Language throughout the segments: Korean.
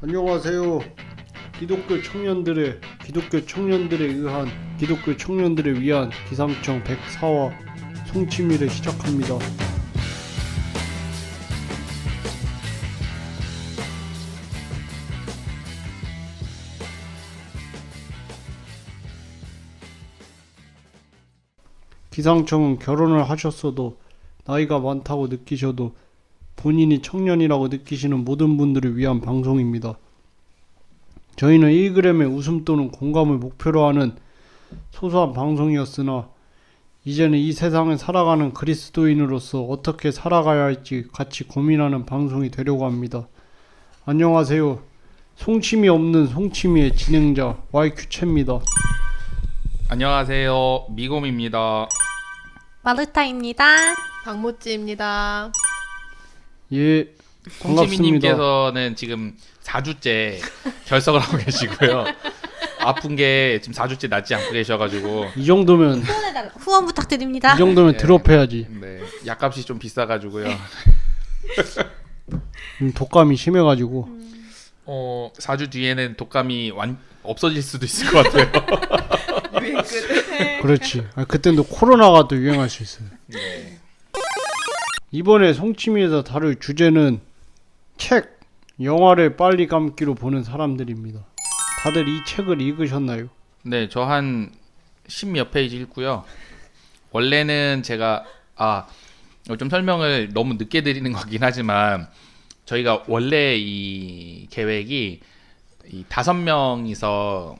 안녕하세요. 기독교 청년들을 위한 기상청 104화 송치미를 시작합니다. 기상청은 결혼을 하셨어도 나이가 많다고 느끼셔도 본인이 청년이라고 느끼시는 모든 분들을 위한 방송입니다. 저희는 1g의 웃음 또는 공감을 목표로 하는 소소한 방송이었으나 이제는 이 세상을 살아가는 그리스도인으로서 어떻게 살아가야 할지 같이 고민하는 방송이 되려고 합니다. 안녕하세요. 송치미 없는 송치미의 진행자 YQ채입니다. 안녕하세요. 미곰입니다. 마르타입니다. 박모찌입니다. 예, 반갑습니다. 송치미님께서는 지금 4주째 결석을 하고 계시고요. 아픈 게 지금 4주째 낫지 않고 계셔가지고 이 정도면 후원 부탁드립니다. 네. 드롭해야지. 네, 약값이 좀 비싸가지고요. 독감이 심해가지고 4주 뒤에는 독감이 없어질 수도 있을 것 같아요. 유행 끝. 그렇지. 그때는 또 코로나가 또 유행할 수 있어요. 네. 이번에 송치미에서 다룰 주제는 책, 영화를 빨리 감기로 보는 사람들입니다. 다들 이 책을 읽으셨나요? 네, 저 한 10몇 페이지 읽고요. 원래는 제가 좀 설명을 너무 늦게 드리는 거긴 하지만 저희가 원래 이 계획이 이 5명이서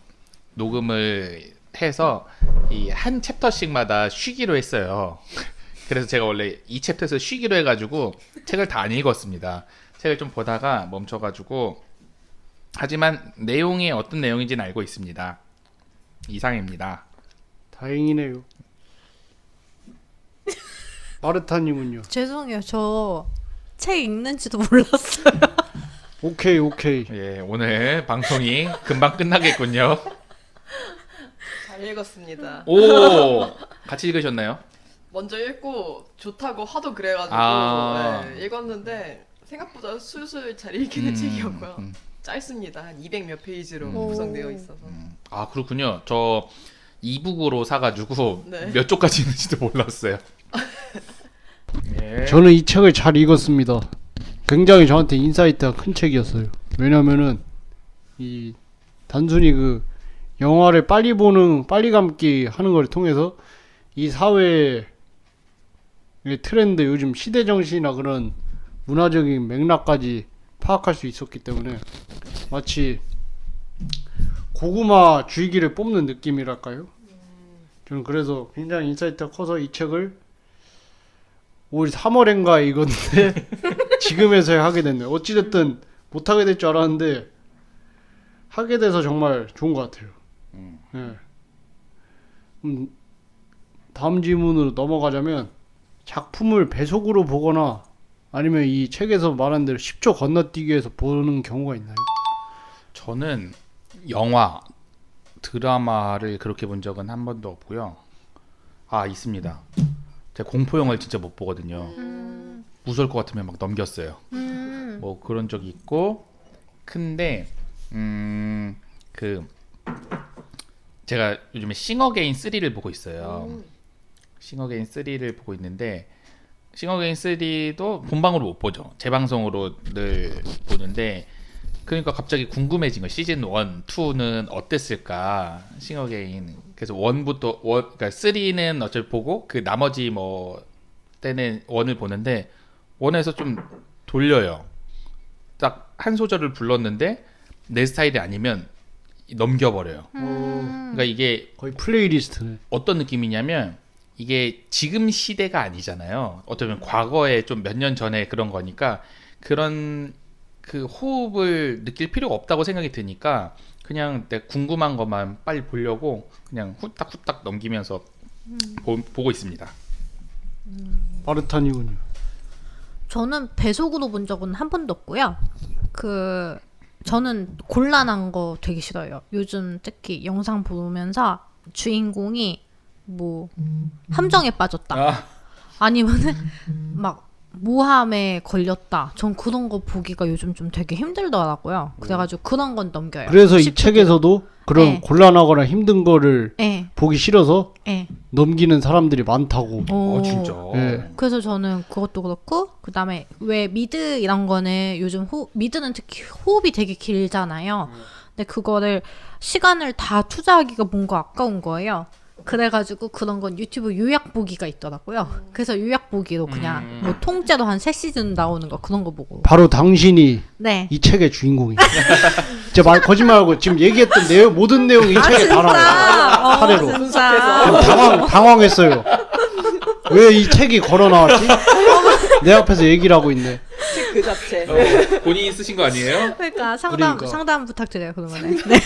녹음을 해서 이 한 챕터씩마다 쉬기로 했어요. 그래서 제가 원래 이 챕터에서 쉬기로 해가지고 책을 다 안 읽었습니다. 책을 좀 보다가 멈춰가지고 하지만 내용이 어떤 내용인지는 알고 있습니다. 이상입니다. 다행이네요. 마르타님은요? 죄송해요. 저 책 읽는지도 몰랐어요. 오케이. 예, 오늘 방송이 금방 끝나겠군요. 잘 읽었습니다. 오, 같이 읽으셨나요? 먼저 읽고 좋다고 하도 그래가지고 네, 읽었는데 생각보다 술술 잘 읽히는 책이었고요. 짧습니다. 한 200 몇 페이지로 구성되어 있어서. 아, 그렇군요. 저 이북으로 사가지고 네. 몇 쪽까지 있는지도 몰랐어요. 예. 저는 이 책을 잘 읽었습니다. 굉장히 저한테 인사이트가 큰 책이었어요. 왜냐면은 이 단순히 그 영화를 빨리 감기 하는 걸 통해서 이 사회의 트렌드, 요즘 시대 정신이나 그런 문화적인 맥락까지 파악할 수 있었기 때문에 마치 고구마 줄기를 뽑는 느낌이랄까요? 저는 그래서 굉장히 인사이트가 커서 이 책을 올 3월인가 읽었는데 지금에서야 하게 됐네요. 어찌됐든 못하게 될 줄 알았는데 하게 돼서 정말 좋은 것 같아요. 네. 다음 질문으로 넘어가자면 작품을 배속으로 보거나 아니면 이 책에서 말한 대로 10초 건너뛰기 해서 보는 경우가 있나요? 저는 영화, 드라마를 그렇게 본 적은 한 번도 없고요. 있습니다. 제가 공포 영화를 진짜 못 보거든요. 무서울 것 같으면 막 넘겼어요. 뭐 그런 적이 있고, 근데 제가 요즘에 싱어게인 3를 보고 있어요. 싱어게인 3를 보고 있는데 싱어게인 3도 본방으로 못 보죠. 재방송으로 늘 보는데 그러니까 갑자기 궁금해진 거예요. 시즌 1, 2는 어땠을까? 싱어게인. 그래서 그러니까 3는 어차피 보고 그 나머지 뭐 때는 1을 보는데 1에서 좀 돌려요. 딱 한 소절을 불렀는데 내 스타일이 아니면 넘겨버려요. 그러니까 이게 거의 플레이리스트네. 어떤 느낌이냐면 이게 지금 시대가 아니잖아요. 어쩌면 과거에 좀 몇 년 전에 그런 거니까 그런 그 호흡을 느낄 필요가 없다고 생각이 드니까 그냥 내가 궁금한 것만 빨리 보려고 그냥 후딱후딱 넘기면서 보고 있습니다. 마르타님은요? 저는 배속으로 본 적은 한 번도 없고요. 저는 곤란한 거 되게 싫어요. 요즘 특히 영상 보면서 주인공이 뭐 함정에 빠졌다. 아니면은 막 모함에 걸렸다. 전 그런 거 보기가 요즘 좀 되게 힘들더라고요. 그래가지고 그런 건 넘겨요. 그래서 이 10분. 책에서도 그런 네. 곤란하거나 힘든 거를 예, 보기 싫어서 예. 넘기는 사람들이 많다고. 진짜. 예. 그래서 저는 그것도 그렇고 그다음에 왜 미드 이런 거는 요즘 미드는 특히 호흡이 되게 길잖아요. 근데 그거를 시간을 다 투자하기가 뭔가 아까운 거예요. 그래가지고 그런 건 유튜브 요약 보기가 있더라고요. 그래서 요약 보기로 그냥 뭐 통째로 한 3시즌 나오는 거 그런 거 보고. 바로 당신이 네. 이 책의 주인공이에요. 진짜 거짓말하고 지금 얘기했던 모든 내용이 이 책에 다 나와요. 사례로. 진짜. 당황했어요. 왜 이 책이 걸어 나왔지? 내 앞에서 얘기를 하고 있네. 책 그 자체. 본인이 쓰신 거 아니에요? 그러니까 그러니까. 상담 부탁드려요 그러면은. 네.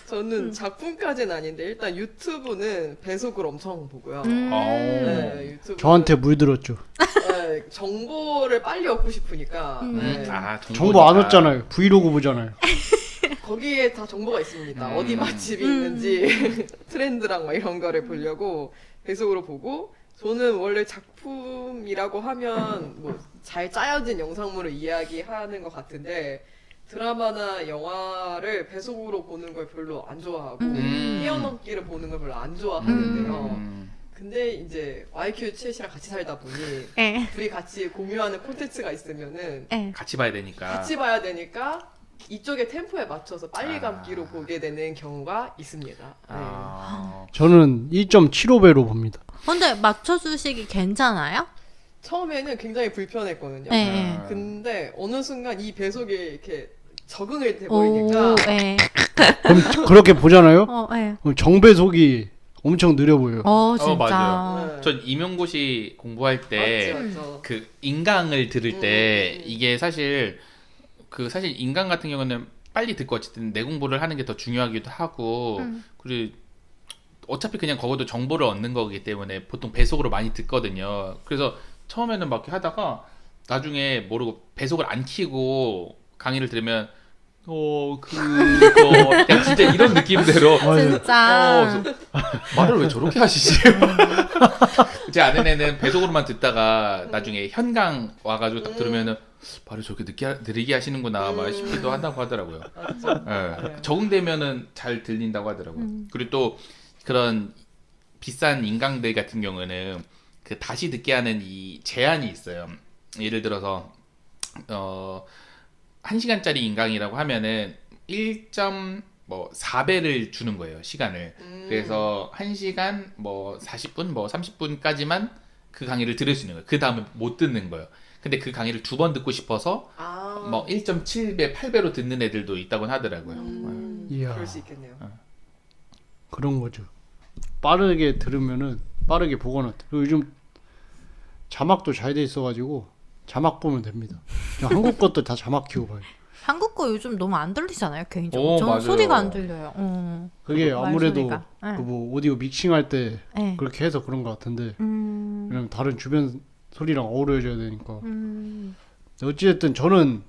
저는 작품까지는 아닌데 일단 유튜브는 배속을 엄청 보고요. 네, 유튜브 저한테 물들었죠. 정보를 빨리 얻고 싶으니까 네. 정보 안 얻잖아요. 브이로그 보잖아요. 거기에 다 정보가 있습니다. 어디 맛집이 있는지 트렌드랑 막 이런 거를 보려고 배속으로 보고 저는 원래 작품이라고 하면 뭐 잘 짜여진 영상물을 이야기하는 것 같은데 드라마나 영화를 배속으로 보는 걸 별로 안 좋아하고 뛰어넘기를 보는 걸 별로 안 좋아하는데요. 근데 이제 YQ7이랑 같이 살다 보니 네. 둘이 같이 공유하는 콘텐츠가 있으면은 네. 같이 봐야 되니까. 같이 봐야 되니까 이쪽의 템포에 맞춰서 빨리 감기로 보게 되는 경우가 있습니다. 저는 2.75배로 봅니다. 근데 맞춰주시기 괜찮아요? 처음에는 굉장히 불편했거든요. 네. 근데 어느 순간 이 배속이 이렇게 적응이 돼버리니까 오, 네. 그럼 그렇게 보잖아요? 네. 그럼 정배속이 엄청 느려 보여요. 진짜. 맞아요. 네. 전 임용고시 공부할 때 맞죠. 그 인강을 들을 때 이게 사실 인강 같은 경우는 빨리 듣고 어쨌든 내 공부를 하는 게 더 중요하기도 하고 그리고 어차피 그냥 거기도 정보를 얻는 거기 때문에 보통 배속으로 많이 듣거든요. 그래서 처음에는 막 이렇게 하다가 나중에 모르고 배속을 안 키고 강의를 들으면 그거 그냥 진짜 이런 느낌대로 진짜. 말을 왜 저렇게 하시지? 제 아는 애는 배속으로만 듣다가 나중에 현강 와가지고 딱 들으면은 말을 저렇게 느리게 하시는구나 막 싶기도 한다고 하더라고요. 네. 적응되면은 잘 들린다고 하더라고요. 그리고 또 그런 비싼 인강들 같은 경우는 그 다시 듣게 하는 이 제한이 있어요. 예를 들어서 1시간짜리 인강이라고 하면은 1.4배를 주는 거예요, 시간을. 그래서 1시간 뭐 40분, 뭐 30분까지만 그 강의를 들을 수 있는 거예요. 그 다음에 못 듣는 거예요. 근데 그 강의를 2번 듣고 싶어서 뭐 1.7배, 8배로 듣는 애들도 있다고 하더라고요. 이야. 그럴 수 있겠네요. 그런 거죠. 빠르게 들으면은 빠르게 보거나 그리고 요즘 자막도 잘 돼 있어가지고 자막 보면 됩니다. 저 한국 것도 다 자막 키고 봐요. 한국 거 요즘 너무 안 들리잖아요 개인적으로. 저는 맞아요. 소리가 안 들려요. 그게 아무래도 말소리가. 네. 그 뭐 오디오 믹싱할 때 네. 그렇게 해서 그런 것 같은데 음. 왜냐면 다른 주변 소리랑 어우러져야 되니까. 어찌됐든 저는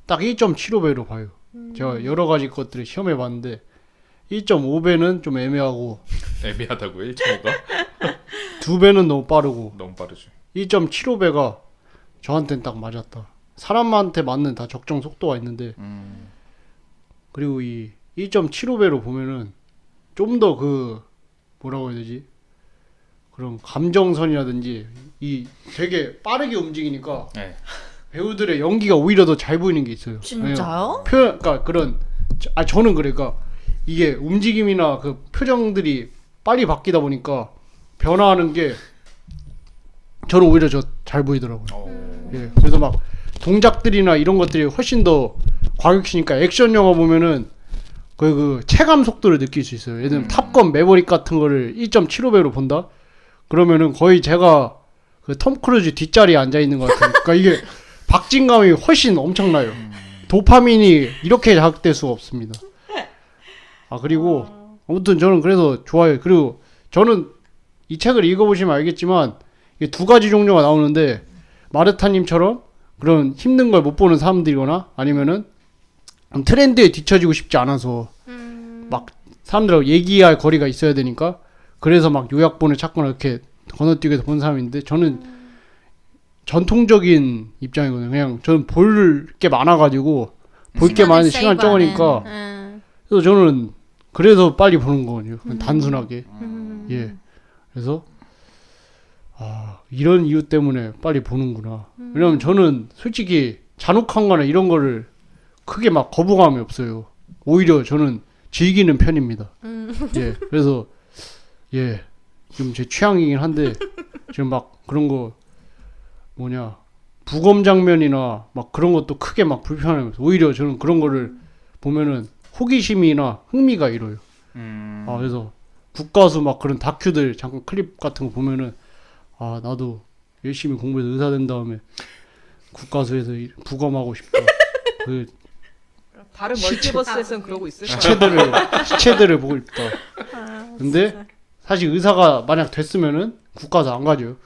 딱 1.75배로 봐요. 제가 여러 가지 것들을 시험해 봤는데 1.5배는 좀 애매하고 애매하다고요? 1.5가? 2배는 너무 빠르고 너무 빠르죠. 1.75배가 저한테는 딱 맞았다. 사람한테 맞는 다 적정 속도가 있는데 그리고 이 1.75배로 보면은 좀 더 그 뭐라고 해야 되지? 그런 감정선이라든지 이 되게 빠르게 움직이니까 네. 배우들의 연기가 오히려 더 잘 보이는 게 있어요. 진짜요? 그러니까 저는 그러니까 이게 움직임이나 그 표정들이 빨리 바뀌다 보니까 변화하는 게 저는 오히려 잘 보이더라고요. 예, 그래서 막 동작들이나 이런 것들이 훨씬 더 과격해지니까 액션 영화 보면은 그 체감 속도를 느낄 수 있어요. 예를 들면 탑건 매버릭 같은 거를 1.75배로 본다? 그러면은 거의 제가 그 톰 크루즈 뒷자리에 앉아 있는 것 같아요. 그러니까 이게 박진감이 훨씬 엄청나요. 도파민이 이렇게 자극될 수가 없습니다. 그리고 아무튼 저는 그래서 좋아요. 그리고 저는 이 책을 읽어보시면 알겠지만 이게 2가지 종류가 나오는데 마르타님처럼 그런 힘든 걸 못 보는 사람들이거나 아니면은 트렌드에 뒤처지고 싶지 않아서 막 사람들하고 얘기할 거리가 있어야 되니까 그래서 막 요약본을 찾거나 이렇게 건너뛰기해서 본 사람인데 저는 전통적인 입장이거든요. 그냥 저는 볼 게 많아가지고 볼 게 많은 시간 적으니까 그래서 저는 그래서 빨리 보는 거거든요. 그냥 단순하게. 예. 그래서 이런 이유 때문에 빨리 보는구나. 왜냐면 저는 솔직히 잔혹한 거나 이런 거를 크게 막 거부감이 없어요. 오히려 저는 즐기는 편입니다. 예. 그래서 예. 좀 제 취향이긴 한데 지금 막 그런 거 뭐냐 부검 장면이나 막 그런 것도 크게 막 불편해요. 오히려 저는 그런 거를 보면은 호기심이나 흥미가 일어요. 그래서 국가수 막 그런 다큐들 잠깐 클립 같은 거 보면은 나도 열심히 공부해서 의사 된 다음에 국가수에서 부검하고 싶다. 그 다른 멀티버스에서는 그러고 있을 거예요. 시체들을 보고 싶다. 근데 사실 의사가 만약 됐으면은 국가수 안 가죠.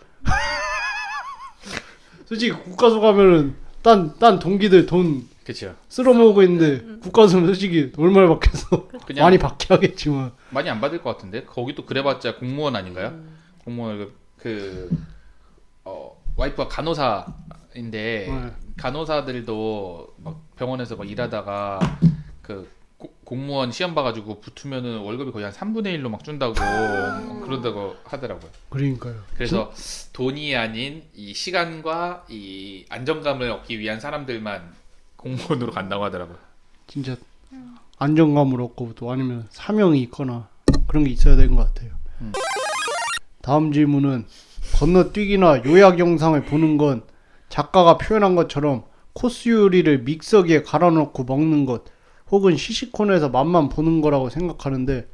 솔직히 국가수 가면은 딴 동기들 돈 그렇죠. 쓸어먹고 있는데 국가수는 솔직히 얼마나 받겠어. 그냥 많이 받게 하겠지만 많이 안 받을 것 같은데 거기도 그래봤자 공무원 아닌가요? 공무원 와이프가 간호사인데 네. 간호사들도 막 병원에서 막 일하다가 그 공무원 시험 봐가지고 붙으면은 월급이 거의 한 3분의 1로 막 준다고 그런다고 하더라고요. 그러니까요. 그래서 돈이 아닌 이 시간과 이 안정감을 얻기 위한 사람들만 공무원으로 간다고 하더라고요. 진짜 안정감을 얻고 또 아니면 사명이 있거나 그런 게 있어야 되는 것 같아요. 다음 질문은 건너뛰기나 요약 영상을 보는 건 작가가 표현한 것처럼 코스 요리를 믹서기에 갈아넣고 먹는 것 혹은 시식코너에서 맛만 보는 거라고 생각하는데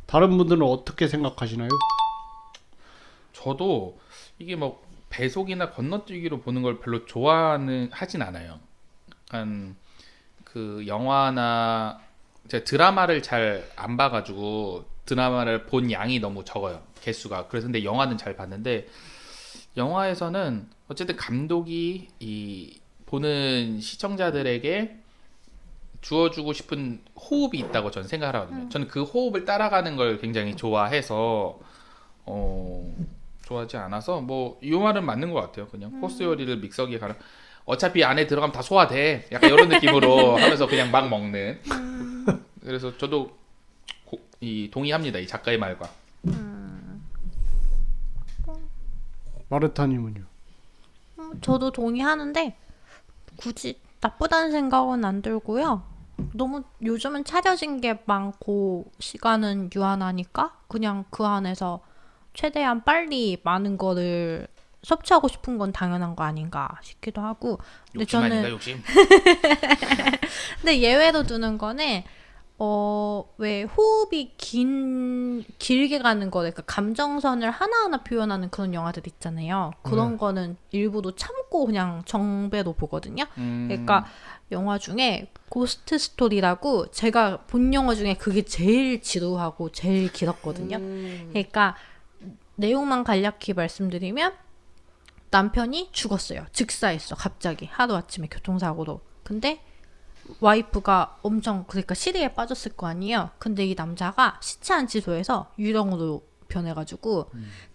다른 분들은 어떻게 생각하시나요? 저도 이게 뭐 배속이나 건너뛰기로 보는 걸 별로 하진 않아요. 약간 그 영화나 제가 드라마를 잘 안 봐가지고 드라마를 본 양이 너무 적어요. 개수가. 그래서 근데 영화는 잘 봤는데 영화에서는 어쨌든 감독이 이 보는 시청자들에게 주어주고 싶은 호흡이 있다고 저는 생각을 하거든요. 저는 그 호흡을 따라가는 걸 굉장히 좋아해서 좋아하지 않아서 뭐 이 말은 맞는 것 같아요. 그냥 코스 요리를 믹서기에 갈아 어차피 안에 들어가면 다 소화돼. 약간 이런 느낌으로 하면서 그냥 막 먹는. 그래서 저도 동의합니다. 이 작가의 말과. 마르타님은요? 저도 동의하는데 굳이 나쁘다는 생각은 안 들고요. 너무 요즘은 차려진 게 많고 시간은 유한하니까 그냥 그 안에서 최대한 빨리 많은 거를 섭취하고 싶은 건 당연한 거 아닌가 싶기도 하고. 근데 욕심 아닌가 욕심? 근데 예외로 두는 거는 왜 호흡이 길게 가는 거, 그러니까 감정선을 하나하나 표현하는 그런 영화들 있잖아요. 그런 거는 일부도 참고 그냥 정배로 보거든요. 그러니까 영화 중에 고스트 스토리라고 제가 본 영화 중에 그게 제일 지루하고 제일 길었거든요. 그러니까 내용만 간략히 말씀드리면 남편이 죽었어요. 즉사했어. 갑자기 하루아침에 교통사고로. 근데 와이프가 엄청 그러니까 시리에 빠졌을 거 아니에요. 근데 이 남자가 시체 안치소에서 유령으로 변해가지고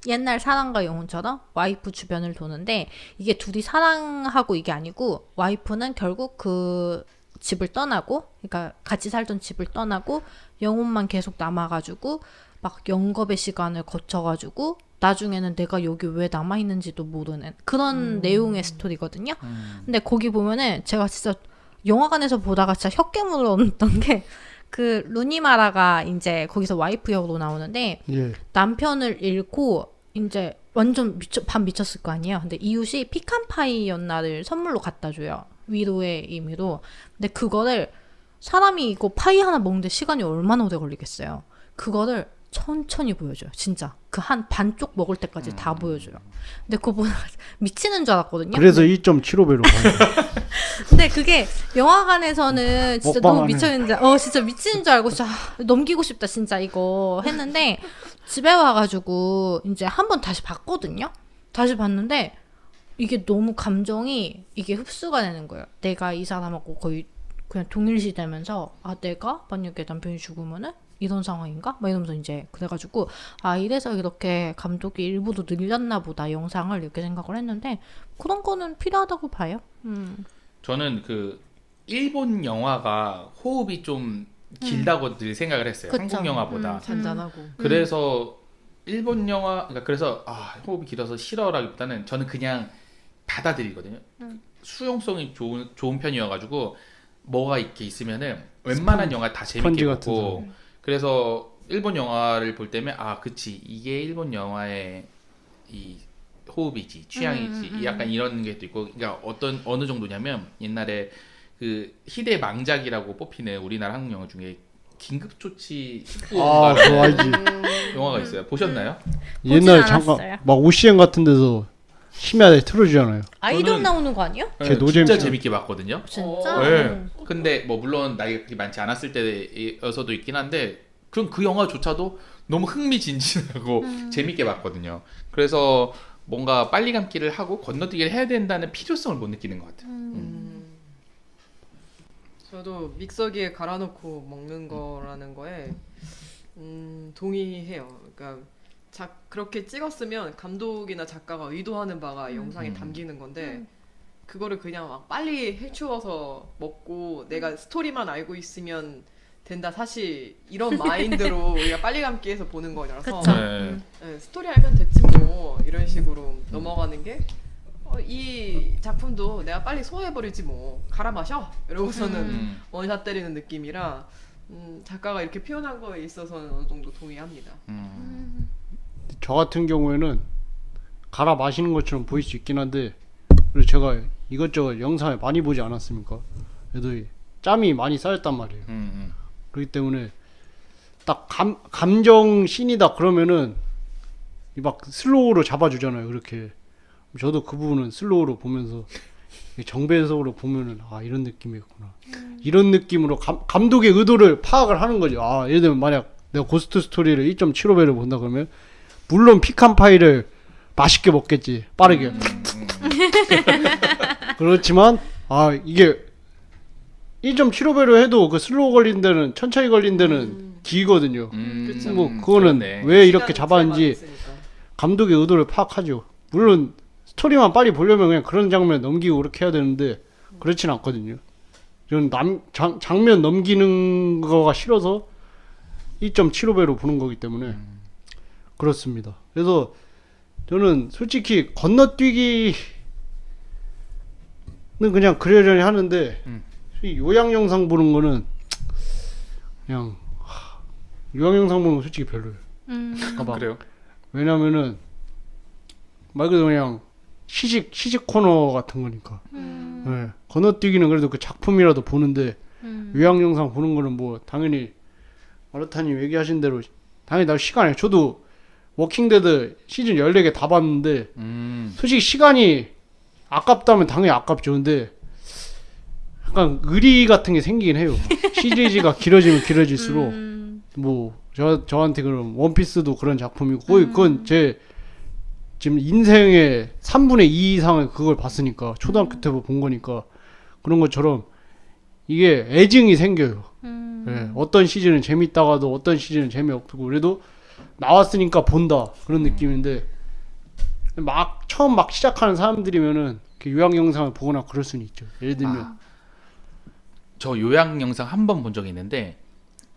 옛날 사랑과 영혼처럼 와이프 주변을 도는데 이게 둘이 사랑하고 이게 아니고 와이프는 결국 그 집을 떠나고 그러니까 같이 살던 집을 떠나고 영혼만 계속 남아가지고 막 영겁의 시간을 거쳐가지고 나중에는 내가 여기 왜 남아있는지도 모르는 그런 내용의 스토리거든요. 근데 거기 보면은 제가 진짜 영화관에서 보다가 진짜 혓개물을 얻었던 게 그 루니마라가 이제 거기서 와이프 역으로 나오는데 예. 남편을 잃고 이제 완전 반 미쳤을 거 아니에요. 근데 이웃이 피칸파이였나를 선물로 갖다 줘요. 위로의 의미로. 근데 그거를 사람이 이거 파이 하나 먹는데 시간이 얼마나 오래 걸리겠어요. 그거를 천천히 보여줘요. 진짜 그 한 반쪽 먹을 때까지 다 보여줘요. 근데 그거 보다가 미치는 줄 알았거든요. 그래서 2.75배로 봐요. 근데 그게 영화관에서는 진짜 너무 먹방하네. 미쳤는데 진짜 미치는 줄 알고 진짜 넘기고 싶다 진짜 이거 했는데 집에 와가지고 이제 한 번 다시 봤거든요. 다시 봤는데 이게 너무 감정이 이게 흡수가 되는 거예요. 내가 이 사람하고 거의 그냥 동일시 되면서 내가 만약에 남편이 죽으면은 이런 상황인가? 막 이러면서 이제 그래가지고 아 이래서 이렇게 감독이 일부러 늘렸나 보다 영상을 이렇게 생각을 했는데 그런 거는 필요하다고 봐요. 저는 그 일본 영화가 호흡이 좀 길다고 늘 생각을 했어요. 그쵸. 한국 영화보다. 잔잔하고. 그래서 일본 영화, 그러니까 그래서 호흡이 길어서 싫어라기보다는 저는 그냥 받아들이거든요. 수용성이 좋은 편이어가지고 뭐가 이렇게 있으면은 웬만한 영화 다 재밌게 스펀지 같은 보고 그래서 일본 영화를 볼 때면 그치 이게 일본 영화의 이 호흡이지 취향이지 약간 이런 게 또 있고 그러니까 어느 정도냐면 옛날에 그 희대 망작이라고 뽑히는 우리나라 한국 영화 중에 긴급조치 아, 19호라는 그거 알지. 영화가 있어요. 보셨나요? 옛날에 않았어요. 잠깐 막 OCN 같은 데서 심야에 틀어주잖아요. 아이돌 저는- 나오는 거 아니야? 걔 네, 노잼 진짜 편. 재밌게 봤거든요. 진짜? 네. 근데 뭐 물론 나이가 그렇게 많지 않았을 때여서도 있긴 한데 그럼 그 영화조차도 너무 흥미진진하고 재밌게 봤거든요. 그래서 뭔가 빨리 감기를 하고 건너뛰기를 해야 된다는 필요성을 못 느끼는 것 같아요. 저도 믹서기에 갈아놓고 먹는 거라는 거에 동의해요. 그러니까 그렇게 찍었으면 감독이나 작가가 의도하는 바가 영상에 담기는 건데 그거를 그냥 막 빨리 해치워서 먹고 내가 스토리만 알고 있으면 된다. 사실 이런 마인드로 우리가 빨리 감기해서 보는 거라서 그쵸. 네. 네, 스토리 알면 됐지 뭐 이런 식으로 넘어가는 게 이 작품도 내가 빨리 소화해버리지 뭐 갈아 마셔 이러고서는 원샷 때리는 느낌이라 작가가 이렇게 표현한 거에 있어서는 어느 정도 동의합니다. 저 같은 경우에는 갈아 마시는 것처럼 보일 수 있긴 한데 그리고 제가 이것저것 영상을 많이 보지 않았습니까? 그래도 이 짬이 많이 쌓였단 말이에요. 그렇기 때문에 딱 감정 씬이다 그러면은 이 막 슬로우로 잡아주잖아요. 그렇게 저도 그 부분은 슬로우로 보면서 정배석으로 보면은 이런 느낌이었구나. 이런 느낌으로 감독의 의도를 파악을 하는 거죠. 예를 들면 만약 내가 고스트 스토리를 1.75배를 본다 그러면 물론 피칸 파이를 맛있게 먹겠지. 빠르게. 그렇지만 이게 1.75배로 해도 그 슬로우 걸린 데는 천천히 걸린 데는 길거든요. 그쵸. 뭐 그거는 그렇네. 왜 이렇게 시간이 잡았는지 있으니까. 감독의 의도를 파악하죠. 물론 스토리만 빨리 보려면 그냥 그런 장면 넘기고 그렇게 해야 되는데 그렇진 않거든요. 저는 장면 넘기는 거가 싫어서 2.75배로 보는 거기 때문에 그렇습니다. 그래서 저는 솔직히 건너뛰기는 그냥 그러려니 하는데 이 요약 영상 보는 거는 그냥 요약 영상 보는 거 솔직히 별로예요. 그러니까 막 그래요? 왜냐면은 말 그대로 그냥 시식 코너 같은 거니까. 네. 건너뛰기는 그래도 그 작품이라도 보는데 요약 영상 보는 거는 뭐 당연히 마르타님 얘기하신 대로 당연히 나 시간이 저도 워킹데드 시즌 14개 다 봤는데 솔직히 시간이 아깝다면 당연히 아깝죠. 근데 약간 의리 같은 게 생기긴 해요. 시리즈가 길어지면 길어질수록 뭐 저한테 그럼 원피스도 그런 작품이고 거의 그건 제 지금 인생의 3분의 2 이상을 그걸 봤으니까 초등학교 때부터 본 거니까 그런 것처럼 이게 애증이 생겨요. 예, 어떤 시즌은 재밌다가도 어떤 시즌은 재미없고 그래도 나왔으니까 본다 그런 느낌인데 처음 시작하는 사람들이면은 요약 영상을 보거나 그럴 수는 있죠. 예를 들면 저 요약 영상 한 번 본 적이 있는데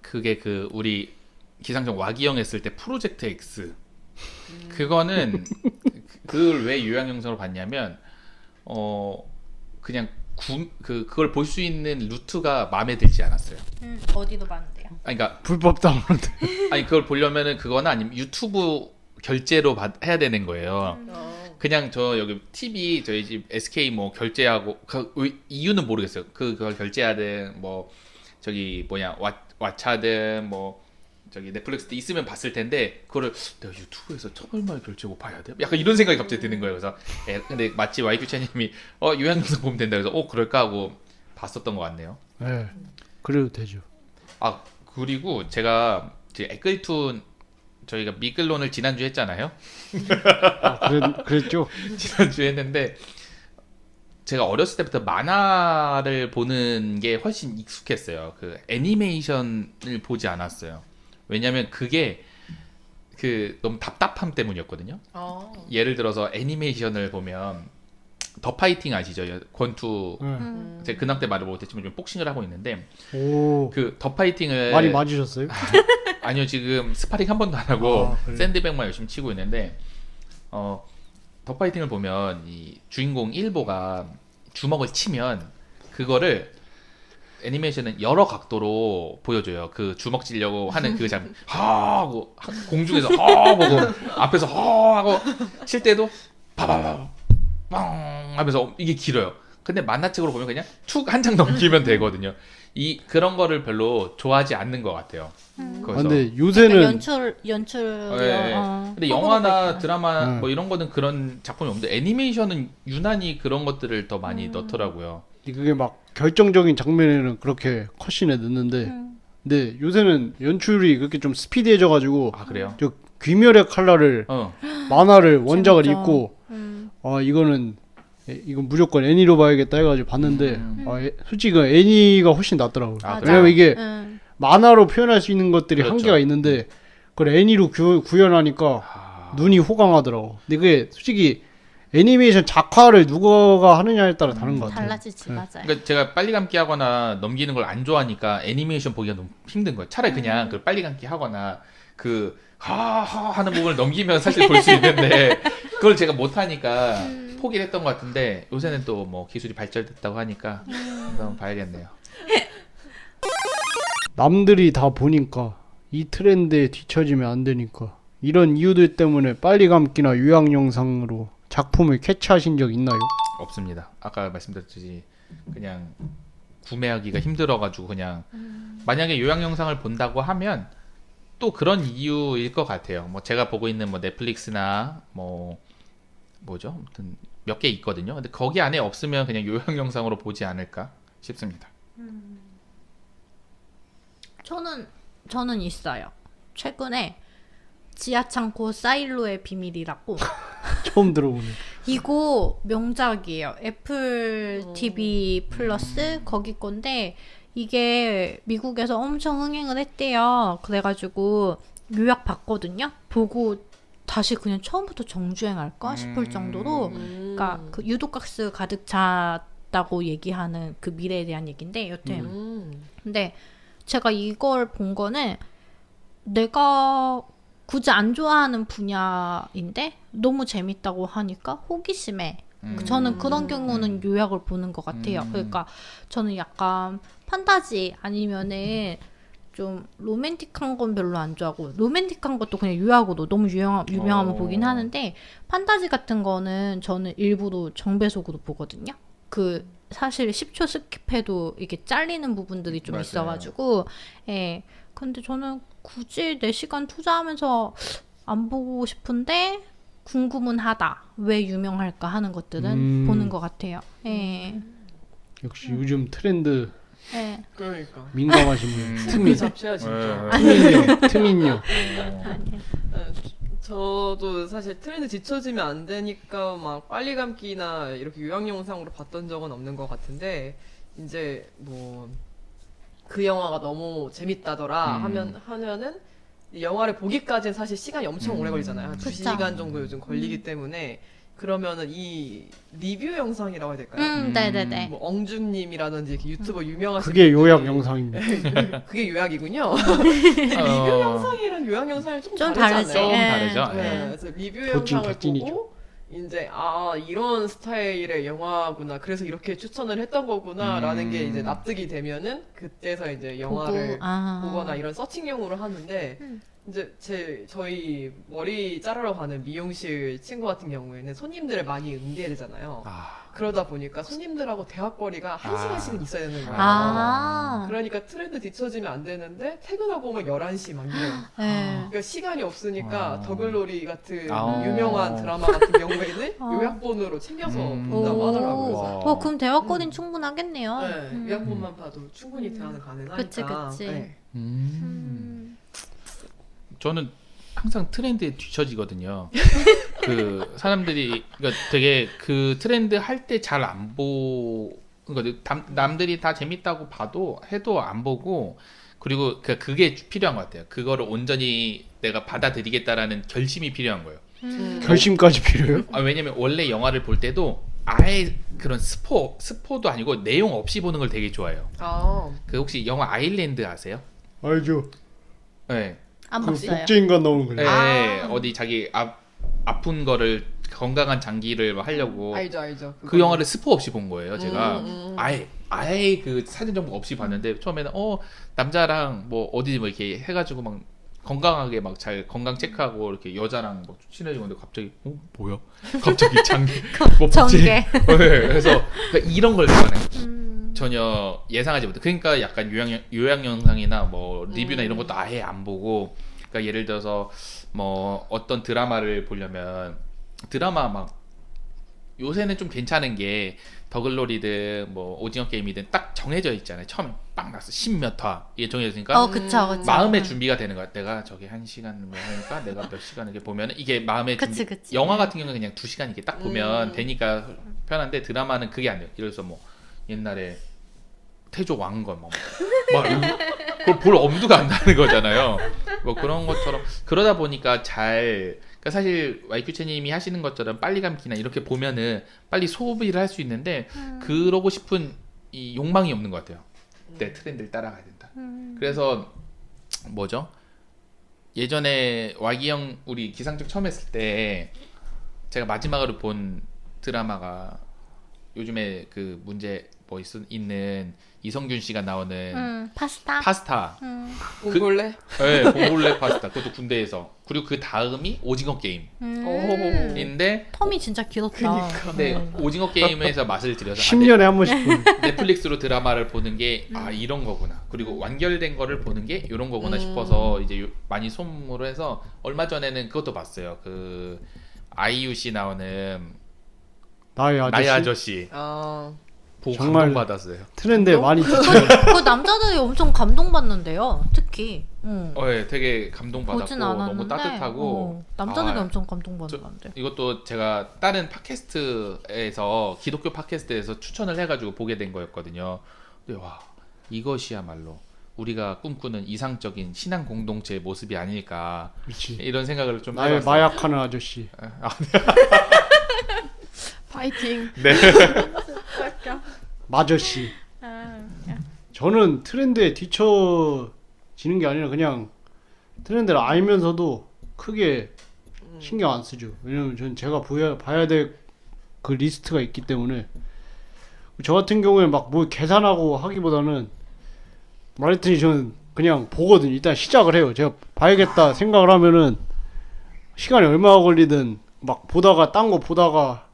그게 그 우리 기상청 와기영 했을 때 프로젝트 X 그거는 그걸 왜 요약 영상으로 봤냐면 그냥 그걸 볼 수 있는 루트가 마음에 들지 않았어요. 어디도 많은데요. 그러니까 불법 다운로드. 아니 그걸 보려면은 그거는 아니면 유튜브 결제로 해야 되는 거예요. 그냥 저 여기 TV 저희 집 SK 뭐 결제하고 이유는 모르겠어요. 그걸 결제하든 뭐 저기 뭐냐 왓챠든 뭐 저기 넷플릭스도 있으면 봤을 텐데 그거를 내가 유튜브에서 얼마 결제고 봐야 돼? 약간 이런 생각이 갑자기 드는 거예요. 그래서 근데 마치 YQ채님이 요약 영상 보면 된다 그래서 그럴까 하고 봤었던 것 같네요. 네, 그래도 되죠. 그리고 제가 에끌툰 저희가 미끌론을 지난주 했잖아요. 그랬죠. 지난주 했는데 제가 어렸을 때부터 만화를 보는 게 훨씬 익숙했어요. 그 애니메이션을 보지 않았어요. 왜냐면 그게 그 너무 답답함 때문이었거든요. 예를 들어서 애니메이션을 보면 더 파이팅 아시죠? 권투 네. 제가 근황 때 말을 못했지만 좀 복싱을 하고 있는데 오. 그 더 파이팅을 많이 맞으셨어요? 아니요 지금 스파링 한 번도 안 하고 아, 그래요? 샌드백만 열심히 치고 있는데 더 파이팅을 보면 이 주인공 일보가 주먹을 치면 그거를 애니메이션은 여러 각도로 보여줘요. 그 주먹 찌려고 하는 그 장면 하고 공중에서 보고 앞에서 하고 칠 때도 바바바 빵 하면서 이게 길어요. 근데 만화책으로 보면 그냥 툭 한 장 넘기면 되거든요. 그런 거를 별로 좋아하지 않는 것 같아요. 아, 그래서 근데 요새는 연출 네. 근데 영화나 드라마 네. 뭐 이런 거는 그런 작품이 없는데 애니메이션은 유난히 그런 것들을 더 많이 넣더라고요. 그게 막 결정적인 장면에는 그렇게 컷신에 넣는데 근데 요새는 연출이 그렇게 좀 스피디해져가지고 아 그래요? 저 귀멸의 칼날을 어. 만화를 원작을 재밌죠. 읽고 이건 무조건 애니로 봐야겠다 해가지고 봤는데 솔직히 그 애니가 훨씬 낫더라고요. 아, 맞아. 왜냐면 이게 응. 만화로 표현할 수 있는 것들이 그렇죠. 한계가 있는데 그걸 애니로 구현하니까 눈이 호강하더라고. 근데 그게 솔직히 애니메이션 작화를 누가 하느냐에 따라 다른 것 같아요. 달라지지 네. 맞아요. 그러니까 제가 빨리 감기 하거나 넘기는 걸 안 좋아하니까 애니메이션 보기가 너무 힘든 거예요. 차라리 그냥 그 빨리 감기 하거나 그 하하 하는 부분을 넘기면 사실 볼 수 있는데 그걸 제가 못 하니까 포기를 했던 것 같은데 요새는 또 뭐 기술이 발전됐다고 하니까 한번 봐야겠네요. 남들이 다 보니까 이 트렌드에 뒤처지면 안 되니까 이런 이유들 때문에 빨리 감기나 요약 영상으로 작품을 캐치하신 적 있나요? 없습니다. 아까 말씀드렸듯이 그냥 구매하기가 힘들어가지고 그냥 만약에 요약 영상을 본다고 하면 또 그런 이유일 것 같아요. 뭐 제가 보고 있는 뭐 넷플릭스나 뭐 뭐죠? 아무튼 몇 개 있거든요. 근데 거기 안에 없으면 그냥 요약 영상으로 보지 않을까 싶습니다. 저는 있어요. 최근에 지하창고 사일로의 비밀이라고 처음 들어보네. 이거 명작이에요. 애플 TV 플러스 거기 건데 이게 미국에서 엄청 흥행을 했대요. 그래가지고 요약 봤거든요. 보고 다시 그냥 처음부터 정주행할까 싶을 정도로 그러니까 그 유독가스 가득 찼다고 얘기하는 그 미래에 대한 얘기인데 여튼 근데 제가 이걸 본 거는 내가 굳이 안 좋아하는 분야인데 너무 재밌다고 하니까 호기심에 저는 그런 경우는 요약을 보는 것 같아요. 그러니까 저는 약간 판타지 아니면은 좀 로맨틱한 건 별로 안 좋아하고 로맨틱한 것도 그냥 요약으로 너무 유명하면 보긴 하는데 판타지 같은 거는 저는 일부러 정배속으로 보거든요. 그 사실 10초 스킵해도 이게 잘리는 부분들이 좀 맞아요. 있어가지고 예. 근데 저는 굳이 내 시간 투자하면서 안 보고 싶은데 궁금은 하다. 왜 유명할까 하는 것들은 보는 것 같아요. 예. 역시 요즘 트렌드 예. 그러니까 민감하신 분. 틈이 잡채야 진짜. 트민요. 저도 사실 트렌드 뒤처지면 안 되니까 막 빨리 감기나 이렇게 요약 영상으로 봤던 적은 없는 것 같은데 이제 뭐 그 영화가 너무 재밌다더라 하면은 이 영화를 보기까지는 사실 시간이 엄청 오래 걸리잖아요. 한 그쵸. 2시간 정도 요즘 걸리기 때문에 그러면은 이 리뷰 영상이라고 해야 될까요? 네네네. 뭐 엉줌님이라든지 이렇게 유튜버 유명하신 그게 요약 분들이- 영상입니다. 그게 요약이군요. 리뷰 영상이랑 요약 영상이 좀 좀 다르잖아요. 다르지. 좀 예. 다르죠. 네, 예. 그래서 리뷰 덧진 영상을 덧진이죠. 보고 이제 이런 스타일의 영화구나. 그래서 이렇게 추천을 했던 거구나라는 게 이제 납득이 되면은 그때서 이제 영화를 보거나 이런 서칭용으로 하는데 이제 저희 머리 자르러 가는 미용실 친구 같은 경우에는 손님들을 많이 응대해야 되잖아요. 그러다 보니까 손님들하고 대화거리가 1시간씩은 있어야 되는 거예요. 그러니까 트렌드 뒤처지면 안 되는데 퇴근하고 오면 11시 막 이래요. 예. 그러니까 시간이 없으니까 더글로리 같은 아. 유명한 드라마 같은 경우에는 요약본으로 챙겨서 본다고 하더라고요. 그럼 대화거리는 충분하겠네요. 네, 요약본만 봐도 충분히 대화는 가능하니까. 그치. 네. 저는 항상 트렌드에 뒤처지거든요. 그 사람들이 그러니까 되게 그 트렌드 할 때 잘 안 그러니까 남들이 다 재밌다고 봐도 해도 안 보고 그리고 그게 필요한 것 같아요. 그거를 온전히 내가 받아들이겠다라는 결심이 필요한 거예요. 결심까지 필요해요? 왜냐면 원래 영화를 볼 때도 아예 그런 스포도 아니고 내용 없이 보는 걸 되게 좋아해요. 아, 그 혹시 영화 아일랜드 아세요? 알죠. 네. 안 그 봤어요. 복제인간 나오는 거죠. 네. 어디 자기 아픈 거를 건강한 장기를 막 하려고 알죠. 그 영화를 스포 없이 본 거예요. 제가 음. 아예 그 사진 정보 없이 봤는데 처음에는 남자랑 뭐 어디 뭐 이렇게 해가지고 막 건강하게 막 잘 건강 체크하고 이렇게 여자랑 막 친해지고 근데 갑자기 뭐야? 갑자기 장기 뭐 복제. 전개. 네, 그래서 그러니까 이런 걸 좋아해요. 전혀 예상하지 못해. 그러니까 약간 요약 영상이나 뭐 리뷰나 이런 것도 아예 안 보고. 그러니까 예를 들어서 뭐 어떤 드라마를 보려면 드라마 막 요새는 좀 괜찮은 게 더글로리든 뭐 오징어 게임이든 딱 정해져 있잖아요. 처음에 빵 났어 10몇 화 이게 정해져 있으니까 그쵸. 마음의 준비가 되는 거야. 내가 저게 1시간 뭐 하니까 내가 몇 시간 이렇게 보면 이게 마음의 준비. 그치. 영화 같은 경우는 그냥 2시간 이렇게 딱 보면 되니까 편한데 드라마는 그게 안 돼요. 예를 들어서 뭐 옛날에 태조 왕건 막 그걸 볼 엄두가 안 나는 거잖아요. 뭐 그런 것처럼 그러다 보니까 그러니까 사실 YQ채님이 하시는 것처럼 빨리 감기나 이렇게 보면은 빨리 소비를 할 수 있는데 그러고 싶은 이 욕망이 없는 것 같아요. 내 트렌드를 따라가야 된다. 그래서 뭐죠? 예전에 와기영 우리 기상청 처음 했을 때 제가 마지막으로 본 드라마가 요즘에 그 문제 뭐 있는 이성균 씨가 나오는 파스타. 봉골레? 네, 봉골레 파스타. 그것도 군대에서. 그리고 그 다음이 오징어 게임인데 텀이 진짜 길었다. 근데 오징어 게임에서 맛을 들여서 10년에 한 번씩 보는. 넷플릭스로 드라마를 보는 게 이런 거구나. 그리고 완결된 거를 보는 게 이런 거구나 싶어서 이제 많이 소문으로 해서 얼마 전에는 그것도 봤어요. 그 아이유 씨 나오는 나의 아저씨 아, 보고 정말 감동받았어요. 트렌드에 많이 지쳐. 그 남자들이 엄청 감동받는데요. 특히. 네, 되게 감동받았고 보진 않았는데 너무 따뜻하고 남자들이 아, 엄청 감동받는데. 이것도 제가 다른 팟캐스트에서 기독교 팟캐스트에서 추천을 해가지고 보게 된 거였거든요. 근데 와 이것이야말로 우리가 꿈꾸는 이상적인 신앙 공동체의 모습이 아닐까 그렇지. 이런 생각을 좀 나의 해봤어요. 마약하는 아저씨. 파이팅. 네. 마저씨. 저는 트렌드에 뒤처지는 게 아니라 그냥 트렌드를 알면서도 크게 신경 안 쓰죠. 왜냐면 전 제가 봐야 될 그 리스트가 있기 때문에. 저 같은 경우에 막 뭐 계산하고 하기보다는 말했더니 저는 그냥 보거든요. 일단 시작을 해요. 제가 봐야겠다 생각을 하면은 시간이 얼마나 걸리든 막 보다가 딴 거 보다가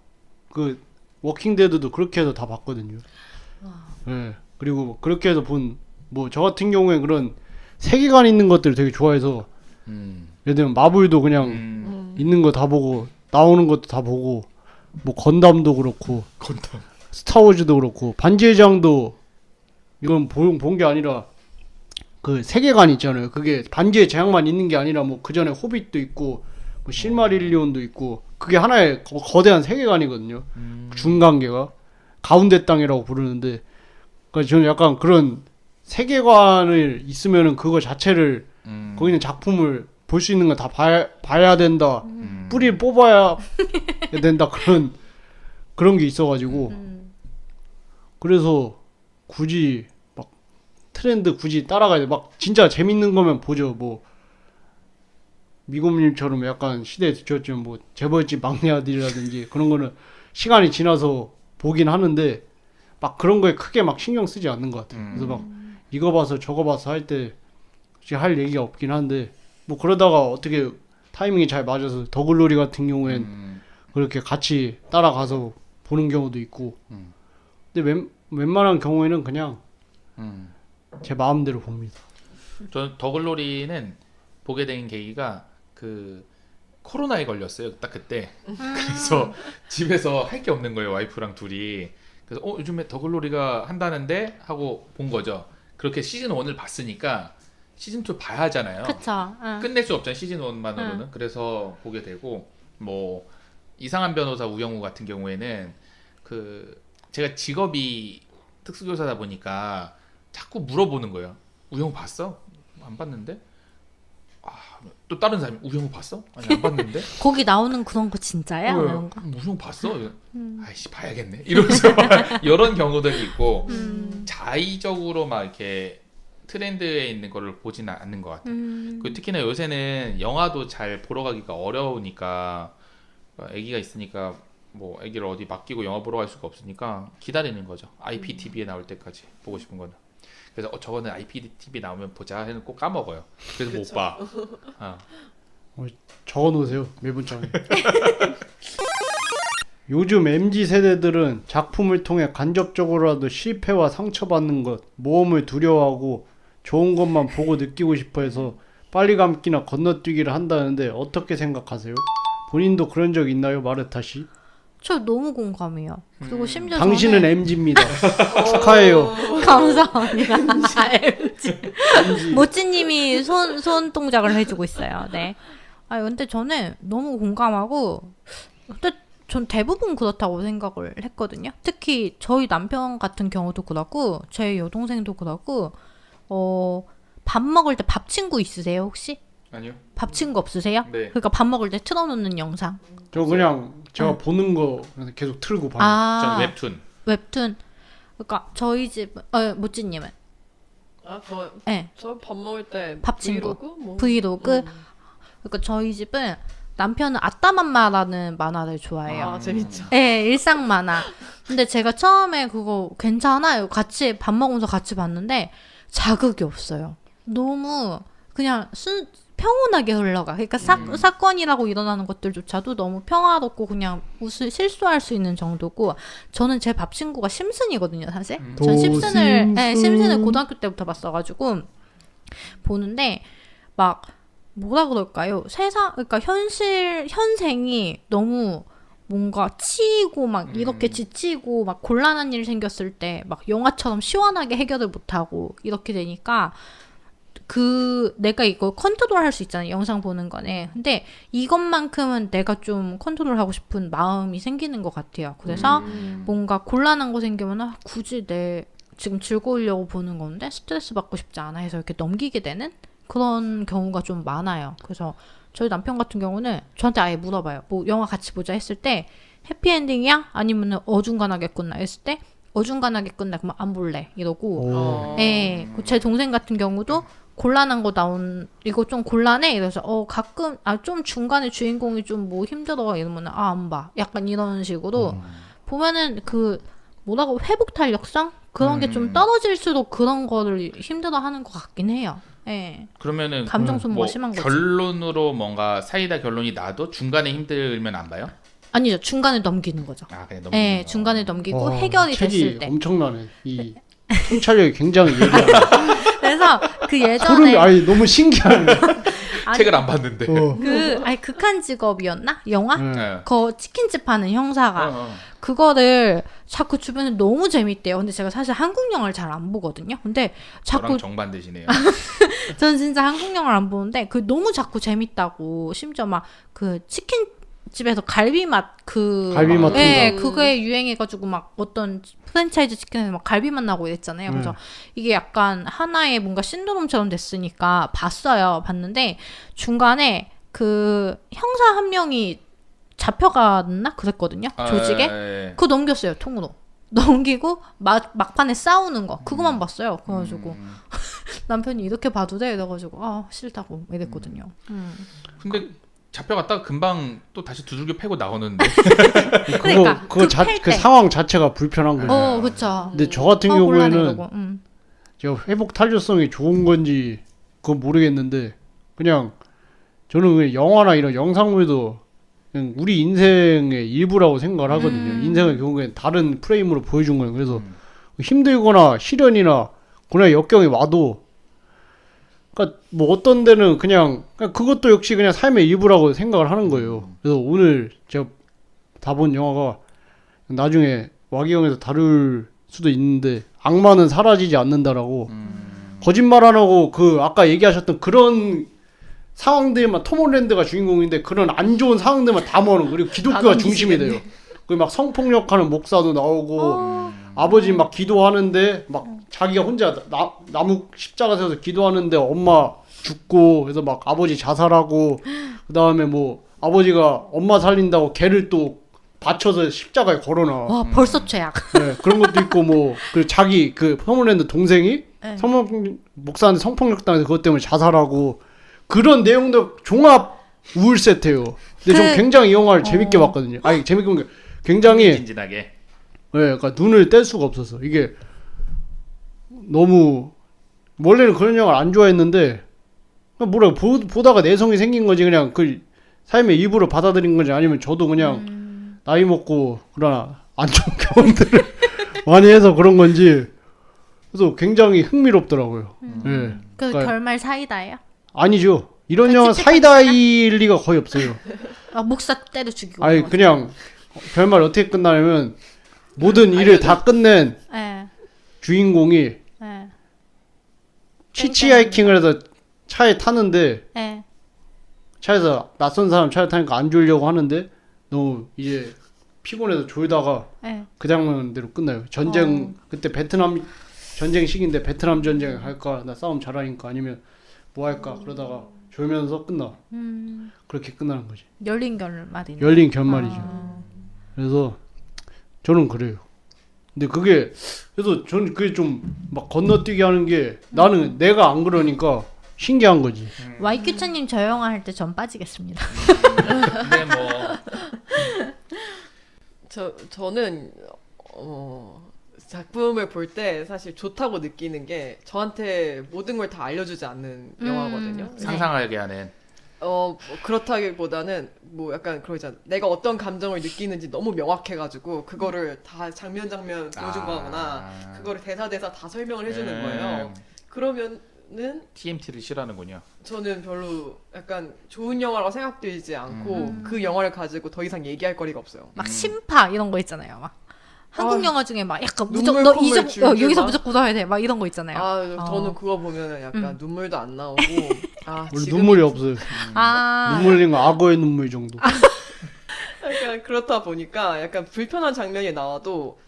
그 워킹데드도 그렇게 해서 다 봤거든요. 예. 그리고 그렇게 해서 뭐 저 같은 경우에 그런 세계관 있는 것들을 되게 좋아해서 예를 들면 마블도 그냥 있는 거 다 보고 나오는 것도 다 보고 뭐 건담도 그렇고 건담. 스타워즈도 그렇고 반지의 제왕도 이건 본 게 아니라 그 세계관 있잖아요. 그게 반지의 제왕만 있는 게 아니라 뭐 그 전에 호빗도 있고 뭐 실마릴리온도 있고 그게 하나의 거대한 세계관이거든요. 중간계가 가운데 땅이라고 부르는데 그러니까 저는 약간 그런 세계관을 있으면은 그거 자체를 거기 있는 작품을 볼 수 있는 거 다 봐야 된다. 뿌리를 뽑아야 된다. 그런 게 있어가지고 그래서 굳이 막 트렌드 굳이 따라가야 돼. 막 진짜 재밌는 거면 보죠. 뭐 미곰님처럼 약간 시대에 뒤처지면 뭐 재벌집 막내 아들이라든지 그런 거는 시간이 지나서 보긴 하는데 막 그런 거에 크게 막 신경 쓰지 않는 것 같아요. 그래서 막 이거 봐서 저거 봐서 할 때 할 얘기가 없긴 한데 뭐 그러다가 어떻게 타이밍이 잘 맞아서 더글로리 같은 경우엔 그렇게 같이 따라가서 보는 경우도 있고 근데 웬만한 경우에는 그냥 제 마음대로 봅니다. 저는 더글로리는 보게 된 계기가 그 코로나에 걸렸어요. 딱 그때. 그래서 집에서 할 게 없는 거예요. 와이프랑 둘이. 그래서 요즘에 더글로리가 한다는데 하고 본 거죠. 그렇게 시즌 1을 봤으니까 시즌 2 봐야 하잖아요. 그쵸. 끝낼 수 없잖아요. 시즌 1만으로는. 그래서 보게 되고 뭐 이상한 변호사 우영우 같은 경우에는 그 제가 직업이 특수교사다 보니까 자꾸 물어보는 거예요. 우영우 봤어? 안 봤는데? 아, 또 다른 사람이 우영우 봤어? 아니 안 봤는데? 거기 나오는 그런 거 진짜야? 이런 거. 우영우 봤어? 아이씨 봐야겠네. 이러면서 막 이런 경우들이 있고 자의적으로 막 이렇게 트렌드에 있는 거를 보지는 않는 것 같아요. 그 특히나 요새는 영화도 잘 보러 가기가 어려우니까 아기가 있으니까 뭐 아기를 어디 맡기고 영화 보러 갈 수가 없으니까 기다리는 거죠. IPTV에 나올 때까지 보고 싶은 거는. 그래서 저거는 IPTV 나오면 보자 해는 꼭 까먹어요. 그래서 못 봐. 적어놓으세요 메모장에. 요즘 MZ 세대들은 작품을 통해 간접적으로라도 실패와 상처받는 것, 모험을 두려워하고 좋은 것만 보고 느끼고 싶어해서 빨리 감기나 건너뛰기를 한다는데 어떻게 생각하세요? 본인도 그런 적 있나요, 마르타 씨? 저 너무 공감해요. 그리고 심지어 당신은 저는 MZ입니다. 축하해요. 감사합니다. 모찌님이 손 동작을 해주고 있어요. 네. 아 근데 저는 너무 공감하고, 근데 전 대부분 그렇다고 생각을 했거든요. 특히 저희 남편 같은 경우도 그렇고 제 여동생도 그렇고 밥 먹을 때 밥 친구 있으세요 혹시? 아니요. 밥 친구 없으세요? 네. 그러니까 밥 먹을 때 틀어놓는 영상. 저 그냥 제가 보는 거 계속 틀고 봐요. 전 웹툰. 웹툰. 그러니까 저희 집 모찌님은 네. 저 밥 먹을 때 밥 친구. 브이로그? 뭐. 브이로그. 그러니까 저희 집은 남편은 아따맘마라는 만화를 좋아해요. 아 재밌죠. 네, 일상 만화. 근데 제가 처음에 그거 괜찮아요. 같이 밥 먹으면서 같이 봤는데 자극이 없어요. 너무 그냥 평온하게 흘러가. 그러니까 사건이라고 일어나는 것들조차도 너무 평화롭고 그냥 실수할 수 있는 정도고, 저는 제 밥 친구가 심슨이거든요, 사실. 전 심슨을 고등학교 때부터 봤어가지고 보는데 막 뭐라 그럴까요? 그러니까 현생이 너무 뭔가 치이고 막 이렇게 지치고 막 곤란한 일 생겼을 때 막 영화처럼 시원하게 해결을 못하고 이렇게 되니까 내가 이걸 컨트롤할 수 있잖아요. 영상 보는 거네. 근데 이것만큼은 내가 좀 컨트롤하고 싶은 마음이 생기는 것 같아요. 그래서 뭔가 곤란한 거 생기면 굳이 지금 즐거우려고 보는 건데 스트레스 받고 싶지 않아 해서 이렇게 넘기게 되는 그런 경우가 좀 많아요. 그래서 저희 남편 같은 경우는 저한테 아예 물어봐요. 뭐 영화 같이 보자 했을 때 해피엔딩이야? 아니면 어중간하게 끝나? 했을 때 어중간하게 끝나. 그러면 안 볼래. 이러고. 예. 제 동생 같은 경우도 곤란한 거 이거 좀 곤란해? 이래서 가끔 좀 중간에 주인공이 좀 뭐 힘들어 이러면 안 봐. 약간 이런 식으로 보면은 뭐라고 회복 탄력성? 그런 게 좀 떨어질수록 그런 거를 힘들어하는 것 같긴 해요. 예. 그러면은 감정 소모가 심한 거지. 결론으로 뭔가 사이다 결론이 나도 중간에 힘들면 안 봐요? 아니죠. 중간에 넘기는 거죠. 그냥 넘기는 예, 거. 중간에 넘기고 해결이 책이 됐을 때. 엄청나네. 이 통찰력이 굉장히 예리하네. 그래서 그 예전에 너무 신기하네. 책을 안 봤는데. 극한 직업이었나? 영화? 네. 그 치킨집 하는 형사가 그거를 자꾸 주변에 너무 재밌대요. 근데 제가 사실 한국 영화를 잘 안 보거든요. 근데 자꾸 저랑 정반대시네요. 저는 진짜 한국 영화를 안 보는데 너무 자꾸 재밌다고. 심지어 막 치킨 집에서 갈비맛 갈비맛 그게 유행해가지고 막 어떤 프랜차이즈 치킨에서 막 갈비맛 나고 이랬잖아요. 그래서 이게 약간 하나의 뭔가 신드롬처럼 됐으니까 봤는데 중간에 형사 한 명이 잡혀갔나 그랬거든요. 조직에. 그거 넘겼어요, 통으로. 넘기고 막판에 싸우는 거 그거만 봤어요. 그래가지고 남편이 이렇게 봐도 돼? 이래가지고 싫다고 이랬거든요. 근데 잡혀갔다가 금방 또 다시 두들겨 패고 나오는데. 그러니까 그 상황 자체가 불편한 거예요. 그쵸. 근데 저 같은 경우에는 제가 회복 탄력성이 좋은 건지 그건 모르겠는데 그냥 저는 그냥 영화나 이런 영상물도 그냥 우리 인생의 일부라고 생각을 하거든요. 인생을 결국엔 다른 프레임으로 보여준 거예요. 그래서 힘들거나 시련이나 고난 역경이 와도 그러니까 뭐 어떤 데는 그냥 그것도 역시 그냥 삶의 일부라고 생각을 하는 거예요. 그래서 오늘 제가 다 본 영화가 나중에 와기영에서 다룰 수도 있는데 악마는 사라지지 않는다라고 거짓말 안 하고 아까 얘기하셨던 그런 상황들만 톰 홀랜드가 주인공인데 그런 안 좋은 상황들만 다 모아놓은 그리고 기독교가 중심이 돼요. 막 성폭력하는 목사도 나오고 아버지 막 기도하는데 막 자기가 혼자 나무 십자가 세워서 기도하는데 엄마 죽고 그래서 막 아버지 자살하고 그다음에 뭐 아버지가 엄마 살린다고 개를 또 받쳐서 십자가에 걸어놔. 와 벌써 최악. 네, 그런 것도 있고 뭐 그 자기 그 서문랜드 동생이 네. 목사한테 성폭력 당해서 그것 때문에 자살하고 그런 내용도 종합 우울 세트예요. 근데 전 굉장히 이 영화를 재밌게 봤거든요. 아니 재밌게 본 게 굉장히 진진하게. 네, 그러니까 눈을 뗄 수가 없었어. 이게 너무 원래는 그런 영화를 안 좋아했는데 그냥 뭐라 보다가 내성이 생긴 거지 그냥 그 삶의 일부로 받아들인 건지 아니면 저도 그냥 나이 먹고 그러나 안 좋은 경험들을 많이 해서 그런 건지 그래서 굉장히 흥미롭더라고요. 예. 그 그러니까 결말 사이다예요? 아니죠. 이런 그 영화 찝찝한 사이다일 리가 거의 없어요. 아 목사 때려 죽이고. 아니 그냥 결말 어떻게 끝나냐면 모든 일을 다 끝낸 예. 주인공이 예. 히치하이킹을 해서 차에 타는데 예. 차에서 낯선 사람 차에 타니까 안 졸려고 하는데 너무 이제 피곤해서 졸다가 예. 그 장면대로 끝나요. 전쟁 그때 베트남 전쟁 시기인데 베트남 전쟁 할까 나 싸움 잘하니까 아니면 뭐 할까 그러다가 졸면서 끝나. 그렇게 끝나는 거지. 열린 결말이네. 열린 결말이죠. 그래서 저는 그래요. 근데 그게 그래서 저는 그게 좀 막 건너뛰기 하는 게 나는 내가 안 그러니까 신기한 거지. 와이큐차님 저 영화 할 때 전 빠지겠습니다. 근데 뭐 저는 작품을 볼 때 사실 좋다고 느끼는 게 저한테 모든 걸 다 알려주지 않는 영화거든요. 상상하게 하는. 뭐 그렇다기보다는 뭐 약간 그러잖아. 내가 어떤 감정을 느끼는지 너무 명확해가지고 그거를 다 장면 보여준 거거나 그거를 대사 다 설명을 해주는 거예요. 그러면은 TMT를 싫어하는군요. 저는 별로 약간 좋은 영화라고 생각되지 않고 그 영화를 가지고 더 이상 얘기할 거리가 없어요. 막 심파 이런 거 있잖아요. 막 한국 영화 중에 막 약간 무조건 눈물 너 콧물 줄줄 여기서 막. 무조건 웃어야 돼. 막 이런 거 있잖아요. 저는 그거 보면은 약간 눈물도 안 나오고 우리 지금 눈물이 없어요. 아. 눈물 흘린 거 악어의 눈물 정도. 약간 그렇다 보니까 약간 불편한 장면이 나와도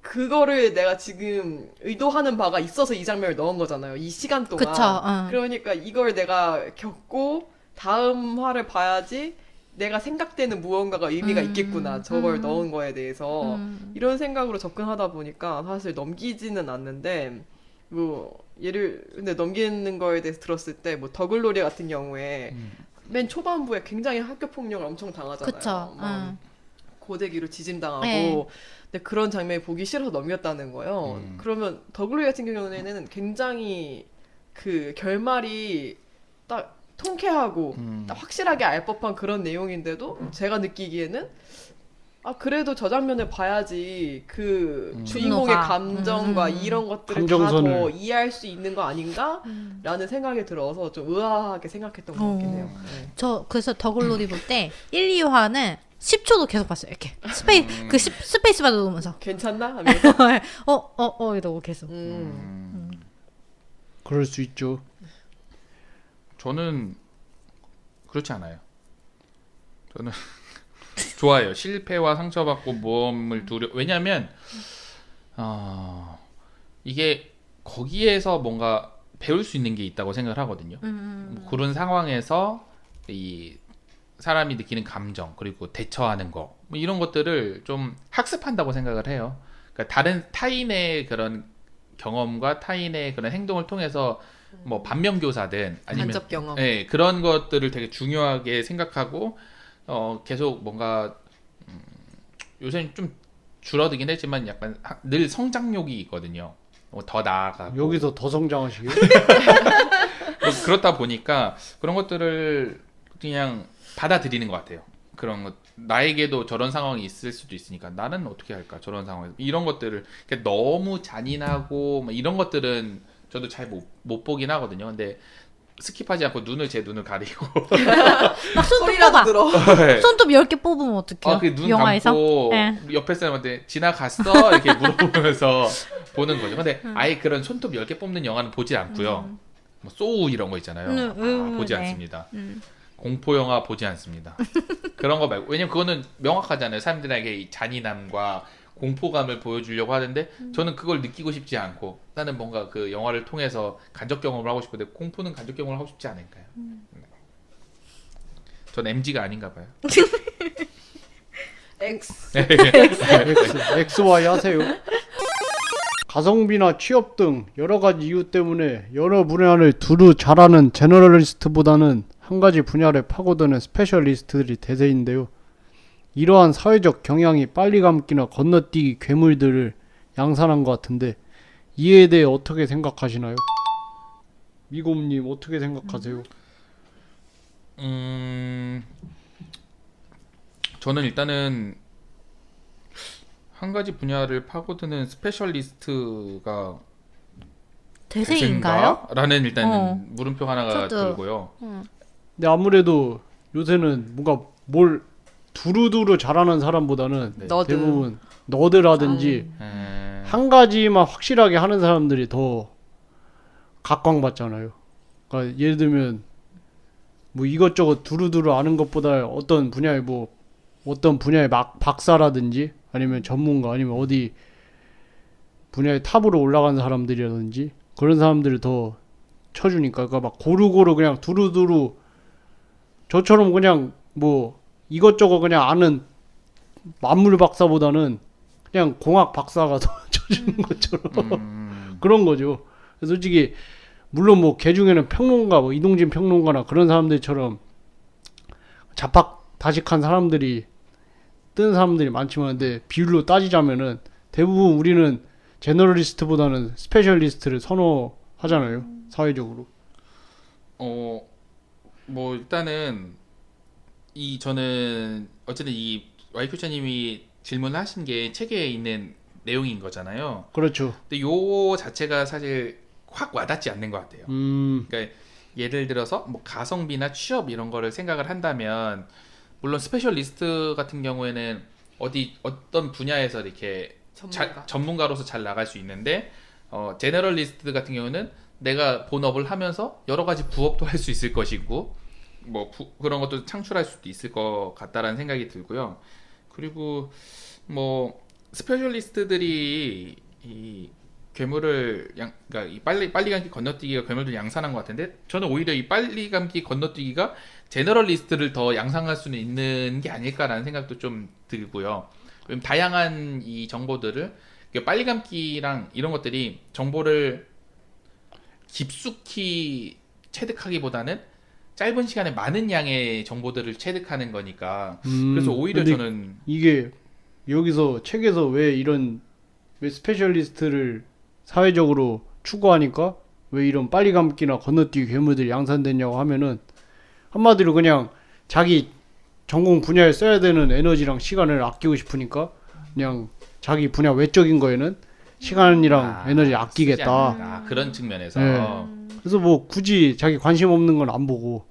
그거를 내가 지금 의도하는 바가 있어서 이 장면을 넣은 거잖아요. 이 시간 동안. 그쵸. 그러니까 이걸 내가 겪고 다음 화를 봐야지 내가 생각되는 무언가가 의미가 있겠구나. 저걸 넣은 거에 대해서. 이런 생각으로 접근하다 보니까 사실 넘기지는 않는데 근데 넘기는 거에 대해서 들었을 때 뭐 더글로리 같은 경우에 맨 초반부에 굉장히 학교 폭력을 엄청 당하잖아요. 그쵸. 막 고데기로 지짐당하고 네. 근데 그런 장면이 보기 싫어서 넘겼다는 거예요. 그러면 더글로리 같은 경우에는 굉장히 그 결말이 딱 통쾌하고 딱 확실하게 알 법한 그런 내용인데도 제가 느끼기에는 그래도 저 장면을 봐야지 그 주인공의 분노가. 감정과 이런 것들을 다 감정선을. 더 이해할 수 있는 거 아닌가? 라는 생각이 들어서 좀 의아하게 생각했던 것 같긴 해요. 네. 저 그래서 더글로리 볼 때 1, 2화는 10초도 계속 봤어요. 이렇게 스페이스바 누르면서 괜찮나? 하면서 이러고 계속. 그럴 수 있죠. 저는 그렇지 않아요. 저는 좋아요. 실패와 상처받고 모험을 왜냐하면 이게 거기에서 뭔가 배울 수 있는 게 있다고 생각을 하거든요. 그런 상황에서 이 사람이 느끼는 감정 그리고 대처하는 거 이런 것들을 좀 학습한다고 생각을 해요. 그러니까 다른 타인의 그런 경험과 타인의 그런 행동을 통해서 뭐 반면교사든 아니면 간접 경험. 네, 그런 것들을 되게 중요하게 생각하고 계속 뭔가 요새는 좀 줄어들긴 했지만 약간 늘 성장욕이 있거든요. 더 나아가고 여기서 더 성장하시게. 그렇다 보니까 그런 것들을 그냥 받아들이는 것 같아요. 그런 것 나에게도 저런 상황이 있을 수도 있으니까 나는 어떻게 할까 저런 상황에서 이런 것들을 너무 잔인하고 이런 것들은 저도 잘 못 보긴 하거든요. 근데 스킵하지 않고 제 눈을 가리고 막 손톱 소리라도 뽑아. 들어. 손톱 10개 뽑으면 어떡해요? 그눈 영화에서? 감고 네. 옆에 사람한테 지나갔어? 이렇게 물어보면서 보는 거죠. 근데 아예 그런 손톱 10개 뽑는 영화는 보지 않고요. 뭐 소우 이런 거 있잖아요. 보지 네. 않습니다. 공포 영화 보지 않습니다. 그런 거 말고 왜냐면 그거는 명확하잖아요. 사람들에게 이 잔인함과 공포감을 보여주려고 하는데 저는 그걸 느끼고 싶지 않고 나는 뭔가 그 영화를 통해서 간접 경험을 하고 싶은데 공포는 간접 경험을 하고 싶지 않을까요? 네. 전 MG가 아닌가 봐요. X. XY 하세요. 가성비나 취업 등 여러 가지 이유 때문에 여러 분야를 두루 잘하는 제너럴리스트보다는 한 가지 분야를 파고드는 스페셜리스트들이 대세인데요. 이러한 사회적 경향이 빨리 감기나 건너뛰기 괴물들을 양산한 것 같은데 이에 대해 어떻게 생각하시나요? 미곰님 어떻게 생각하세요? 저는 일단은 한 가지 분야를 파고드는 스페셜리스트가 대세인가요? 라는 일단은 어. 물음표 하나가 저도. 들고요. 근데 아무래도 요새는 뭔가 뭘 두루두루 잘하는 사람보다는 네. 너드. 대부분 너드라든지 한 가지만 확실하게 하는 사람들이 더 각광받잖아요. 그러니까 예를 들면 뭐 이것저것 두루두루 아는 것보다 어떤 분야에 막 박사라든지 아니면 전문가 아니면 어디 분야의 탑으로 올라간 사람들이라든지 그런 사람들을 더 쳐주니까 그러니까 막 고루고루 그냥 두루두루 저처럼 그냥 뭐 이것저것 그냥 아는 만물 박사보다는 그냥 공학 박사가 더 쳐주는 것처럼 그런 거죠. 그래서 솔직히 물론 뭐 개 중에는 평론가 뭐 이동진 평론가나 그런 사람들처럼 자팍다식한 사람들이 뜬 사람들이 많지만 근데 비율로 따지자면은 대부분 우리는 제너럴리스트보다는 스페셜리스트를 선호하잖아요. 사회적으로. 뭐 일단은 저는 어쨌든 이 와이큐차님이 질문하신 게 책에 있는 내용인 거잖아요. 그렇죠. 근데 요 자체가 사실 확 와닿지 않는 것 같아요. 그러니까 예를 들어서 뭐 가성비나 취업 이런 거를 생각을 한다면 물론 스페셜리스트 같은 경우에는 어떤 분야에서 이렇게 전문가로서 잘 나갈 수 있는데 제너럴리스트 같은 경우는 내가 본업을 하면서 여러 가지 부업도 할 수 있을 것이고 뭐 그런 것도 창출할 수도 있을 것 같다라는 생각이 들고요. 그리고 뭐 스페셜리스트들이 이 괴물을 그러니까 이 빨리 감기 건너뛰기가 괴물들 양산한 것 같은데 저는 오히려 이 빨리 감기 건너뛰기가 제너럴리스트를 더 양산할 수는 있는 게 아닐까라는 생각도 좀 들고요. 다양한 이 정보들을 빨리 감기랑 이런 것들이 정보를 깊숙이 체득하기보다는 짧은 시간에 많은 양의 정보들을 체득하는 거니까 그래서 오히려 근데 저는 이게 여기서 책에서 왜 스페셜리스트를 사회적으로 추구하니까 왜 이런 빨리 감기나 건너뛰기 괴물들이 양산됐냐고 하면은 한마디로 그냥 자기 전공 분야에 써야 되는 에너지랑 시간을 아끼고 싶으니까 그냥 자기 분야 외적인 거에는 시간이랑 에너지 아끼겠다. 그런 측면에서 네. 그래서 뭐 굳이 자기 관심 없는 건 안 보고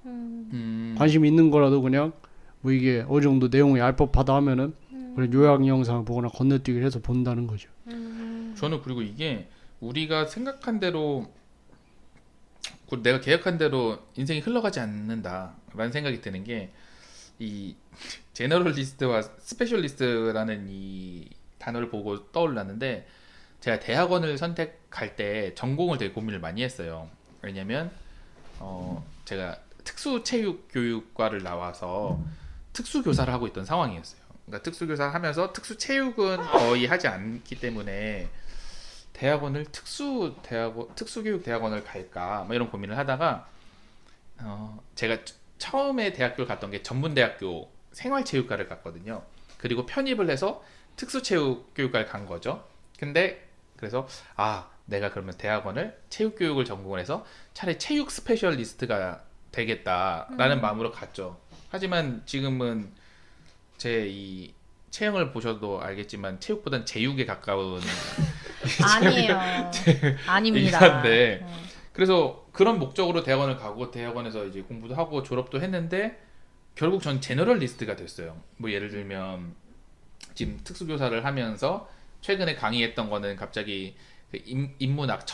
관심 있는 거라도 그냥 뭐 이게 어느 정도 내용이 알법하다 하면은 그런 요약 영상을 보거나 건너뛰기를 해서 본다는 거죠. 저는 그리고 이게 우리가 생각한 대로 내가 계획한 대로 인생이 흘러가지 않는다라는 생각이 드는 게 이 제너럴리스트와 스페셜리스트라는 이 단어를 보고 떠올랐는데 제가 대학원을 선택할 때 전공을 되게 고민을 많이 했어요. 왜냐면 제가 특수체육교육과를 나와서 특수교사를 하고 있던 상황이었어요. 그러니까 특수교사를 하면서 특수체육은 거의 하지 않기 때문에 대학원을 특수교육 대학원을 갈까 뭐 이런 고민을 하다가 제가 처음에 대학교를 갔던 게 전문대학교 생활체육과를 갔거든요. 그리고 편입을 해서 특수체육교육과를 간 거죠. 근데 그래서 내가 그러면 대학원을 체육교육을 전공을 해서 차라리 체육 스페셜리스트가 되겠다라는 마음으로 갔죠. 하지만 지금은 제 이 체형을 보셔도 알겠지만 체육보단 제육에 가까운 아니에요. 아닙니다. 인간데 그래서 그런 목적으로 대학원을 가고 대학원에서 이제 공부도 하고 졸업도 했는데 결국 전 제너럴리스트가 됐어요. 뭐 예를 들면 지금 특수교사를 하면서 최근에 강의했던 거는 갑자기 그 인문학,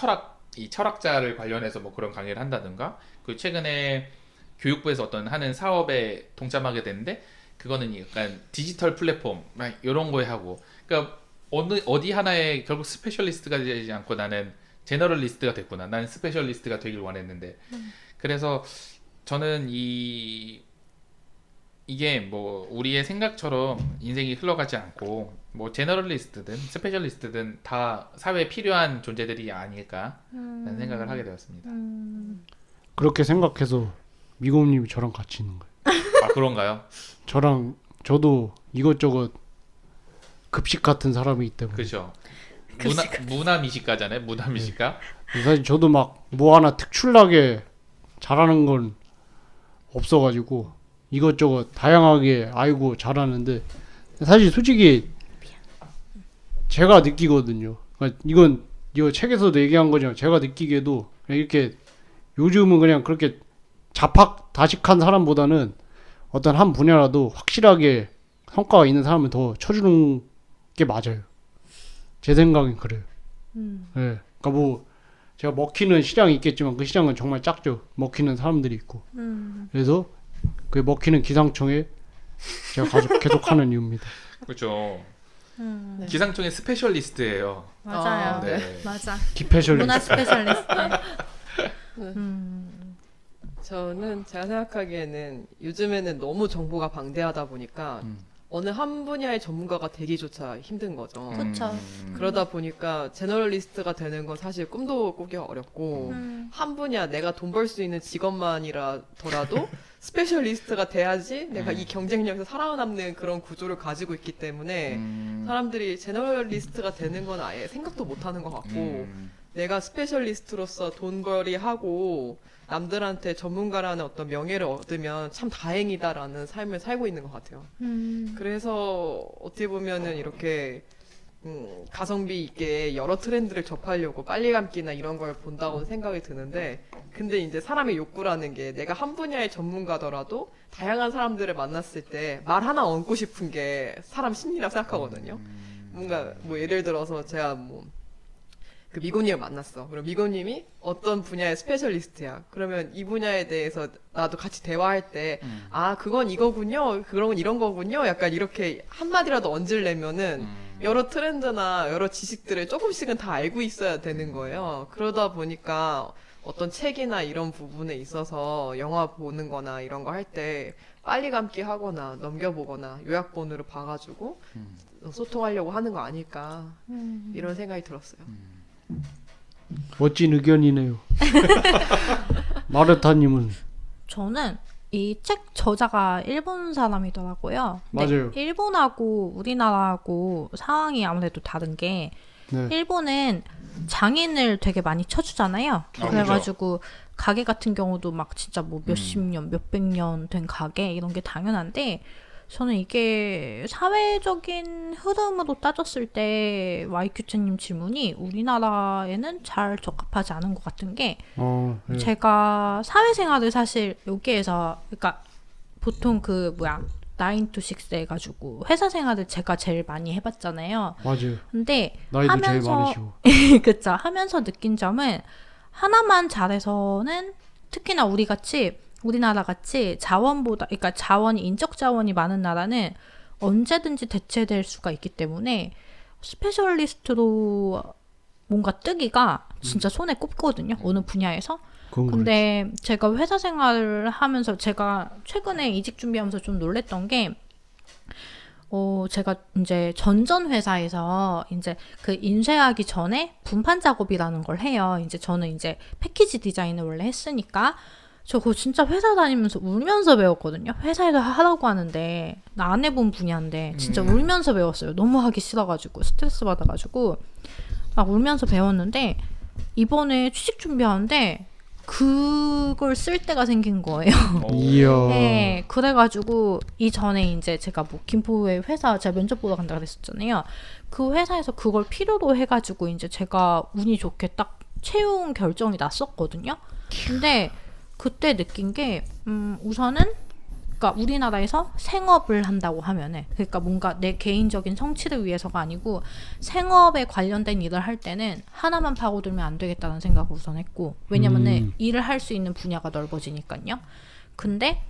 이 철학자를 관련해서 뭐 그런 강의를 한다든가 그 최근에 교육부에서 하는 사업에 동참하게 됐는데 그거는 약간 디지털 플랫폼 이런 거에 하고 그러니까 어디 하나에 결국 스페셜리스트가 되지 않고 나는 제너럴리스트가 됐구나. 나는 스페셜리스트가 되길 원했는데. 그래서 저는 이게 뭐 우리의 생각처럼 인생이 흘러가지 않고 뭐 제너럴리스트든 스페셜리스트든 다 사회에 필요한 존재들이 아닐까라는 생각을 하게 되었습니다. 그렇게 생각해서 미고님이 저랑 같이 있는 거예요. 아 그런가요? 저도 이것저것 급식 같은 사람이기 때문에. 그죠. 문화 미식가잖아요. 문화 미식가. 사실 저도 막 뭐 하나 특출나게 잘하는 건 없어가지고 이것저것 다양하게 알고 잘하는데 사실 솔직히 제가 느끼거든요. 그러니까 이거 책에서도 얘기한 거지만 제가 느끼기에도 그냥 이렇게 요즘은 그냥 그렇게 자팍다식한 사람보다는 어떤 한 분야라도 확실하게 성과가 있는 사람을 더 쳐주는 게 맞아요. 제 생각엔 그래요. 예. 그러니까 뭐 제가 먹히는 시장이 있겠지만 그 시장은 정말 작죠. 먹히는 사람들이 있고. 그래서 그 먹히는 기상청에 제가 계속 하는 이유입니다. 그렇죠. 네. 기상청의 스페셜리스트예요. 맞아요. 네. 맞아. 기패셜리스트. 문화 스페셜리스트. 저는 제가 생각하기에는 요즘에는 너무 정보가 방대하다 보니까 어느 한 분야의 전문가가 되기조차 힘든 거죠. 그쵸. 그러다 보니까 제너럴리스트가 되는 건 사실 꿈도 꾸기 어렵고 한 분야 내가 돈 벌 수 있는 직업만이라더라도 스페셜리스트가 돼야지 내가 이 경쟁력에서 살아남는 그런 구조를 가지고 있기 때문에 사람들이 제너럴리스트가 되는 건 아예 생각도 못 하는 것 같고 내가 스페셜리스트로서 돈벌이 하고 남들한테 전문가라는 어떤 명예를 얻으면 참 다행이다라는 삶을 살고 있는 것 같아요. 그래서 어떻게 보면은 이렇게 가성비 있게 여러 트렌드를 접하려고 빨리 감기나 이런 걸 본다고 생각이 드는데 근데 이제 사람의 욕구라는 게 내가 한 분야의 전문가더라도 다양한 사람들을 만났을 때 말 하나 얹고 싶은 게 사람 심리라고 생각하거든요. 뭔가 뭐 예를 들어서 제가 뭐 그 미고님을 만났어. 그럼 미고님이 어떤 분야의 스페셜리스트야. 그러면 이 분야에 대해서 나도 같이 대화할 때, 아, 그건 이거군요. 그런 건 이런 거군요. 약간 이렇게 한마디라도 얹으려면은 여러 트렌드나 여러 지식들을 조금씩은 다 알고 있어야 되는 거예요. 그러다 보니까 어떤 책이나 이런 부분에 있어서 영화 보는 거나 이런 거 할 때 빨리 감기 하거나 넘겨보거나 요약본으로 봐가지고 소통하려고 하는 거 아닐까. 이런 생각이 들었어요. 멋진 의견이네요. 마르타님은 저는 이 책 저자가 일본 사람이더라고요. 근데 맞아요. 일본하고 우리나라하고 상황이 아무래도 다른 게 네. 일본은 장인을 되게 많이 쳐주잖아요. 아, 그래가지고 가게 같은 경우도 막 진짜 뭐 몇십 년, 몇백 년 된 가게 이런 게 당연한데 저는 이게 사회적인 흐름으로 따졌을 때 YQ채님 질문이 우리나라에는 잘 적합하지 않은 것 같은 게 네. 제가 사회생활을 사실 여기에서 그러니까 보통 그 9 to 6 해가지고 회사 생활을 제가 제일 많이 해봤잖아요. 맞아요. 근데 나이도 제일 하면서 많으시고. 그쵸. 하면서 느낀 점은 하나만 잘해서는 특히나 우리나라 같이 그러니까 자원이 인적 자원이 많은 나라는 언제든지 대체될 수가 있기 때문에 스페셜리스트로 뭔가 뜨기가 진짜 손에 꼽거든요. 어느 분야에서. 그건 근데 제가 회사 생활을 하면서 제가 최근에 이직 준비하면서 좀 놀랬던 게 제가 이제 전전 회사에서 이제 그 인쇄하기 전에 분판 작업이라는 걸 해요. 이제 저는 이제 패키지 디자인을 원래 했으니까 저 그거 진짜 회사 다니면서 울면서 배웠거든요. 회사에서 하라고 하는데 나 안 해본 분야인데 진짜 울면서 배웠어요. 너무 하기 싫어가지고 스트레스 받아가지고 막 울면서 배웠는데 이번에 취직 준비하는데 그걸 쓸 때가 생긴 거예요. 이야. 네, 그래가지고 이전에 이제 제가 뭐 김포의 회사 제가 면접 보러 간다 그랬었잖아요. 그 회사에서 그걸 필요로 해가지고 이제 제가 운이 좋게 딱 채용 결정이 났었거든요. 근데 그때 느낀 게 우선은 그러니까 우리나라에서 생업을 한다고 하면은 그러니까 뭔가 내 개인적인 성취를 위해서가 아니고 생업에 관련된 일을 할 때는 하나만 파고들면 안 되겠다는 생각을 우선 했고 왜냐면은 일을 할 수 있는 분야가 넓어지니까요. 근데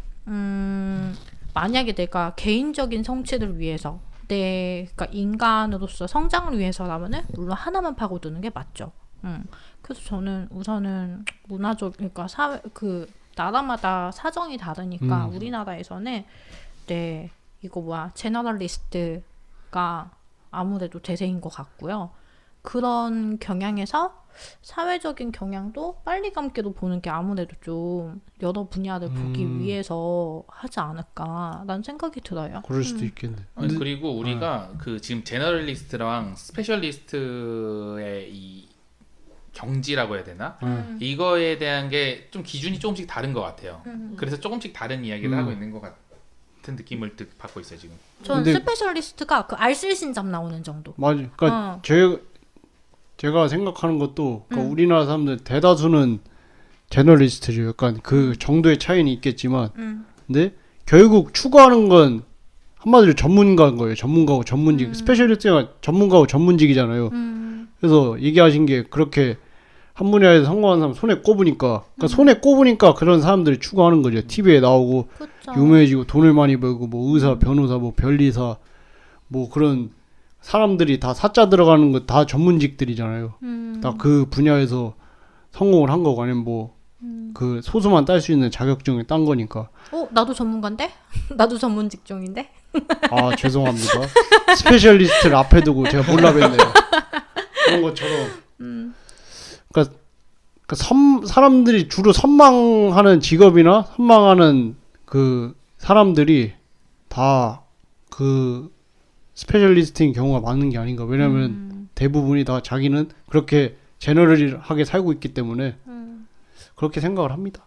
만약에 내가 개인적인 성취를 위해서 그러니까 인간으로서 성장을 위해서라면은 물론 하나만 파고드는 게 맞죠. 그래서 저는 우선은 그러니까 사회 그 나라마다 사정이 다르니까 우리나라에서는 네 이거 제너럴리스트가 아무래도 대세인 것 같고요. 그런 경향에서 사회적인 경향도 빨리 감기로 보는 게 아무래도 좀 여러 분야를 보기 위해서 하지 않을까라는 생각이 들어요. 그럴 수도 있겠네. 아니, 그리고 우리가 그 지금 제너럴리스트랑 스페셜리스트의 이 경지라고 해야 되나? 이거에 대한 게 좀 기준이 조금씩 다른 것 같아요. 그래서 조금씩 다른 이야기를 하고 있는 것 같은 느낌을 받고 있어요 지금. 저는 근데- 스페셜리스트가 그 알쓸신잡 나오는 정도. 맞아. 그러니까 어. 제가 생각하는 것도 그러니까 우리나라 사람들 대다수는 제너리스트죠. 약간 그 정도의 차이는 있겠지만, 근데 결국 추구하는 건 한마디로 전문가인 거예요. 전문가고 전문직. 스페셜리스트가 전문가고 전문직이잖아요. 그래서 얘기하신 게 그렇게 한 분야에서 성공한 사람 손에 꼽으니까, 그러니까 손에 꼽으니까 그런 사람들이 추구하는 거죠. TV에 나오고 그쵸. 유명해지고 돈을 많이 벌고 뭐 의사, 변호사, 뭐 변리사, 뭐 그런 사람들이 다 사자 들어가는 거 다 전문직들이잖아요. 다 그 분야에서 성공을 한 거고 아니면 뭐 그 소수만 딸 수 있는 자격증을 딴 거니까. 나도 전문가인데? 나도 전문 직종인데? 아 죄송합니다. 스페셜리스트를 앞에 두고 제가 몰라뵀네요. 그런 것처럼. 그러니까 사람들이 주로 선망하는 직업이나 선망하는 그 사람들이 다 그 스페셜리스트인 경우가 많은 게 아닌가. 왜냐면 대부분이 다 자기는 그렇게 제너럴하게 살고 있기 때문에 그렇게 생각을 합니다.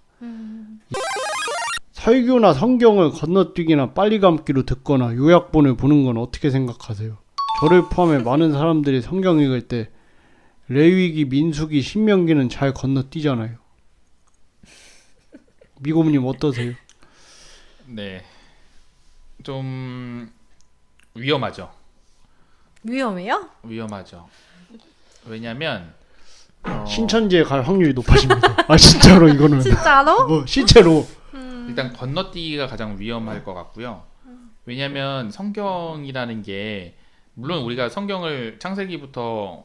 설교나 성경을 건너뛰기나 빨리 감기로 듣거나 요약본을 보는 건 어떻게 생각하세요? 저를 포함해 많은 사람들이 성경 읽을 때 레위기, 민수기, 신명기는 잘 건너뛰잖아요. 미고님 어떠세요? 네, 좀 위험하죠. 위험해요? 위험하죠. 왜냐면 신천지에 갈 확률이 높아집니다. 아 진짜로 이거는 진짜로? 뭐 실제로 일단 건너뛰기가 가장 위험할 것 같고요. 왜냐면 성경이라는 게 물론 우리가 성경을 창세기부터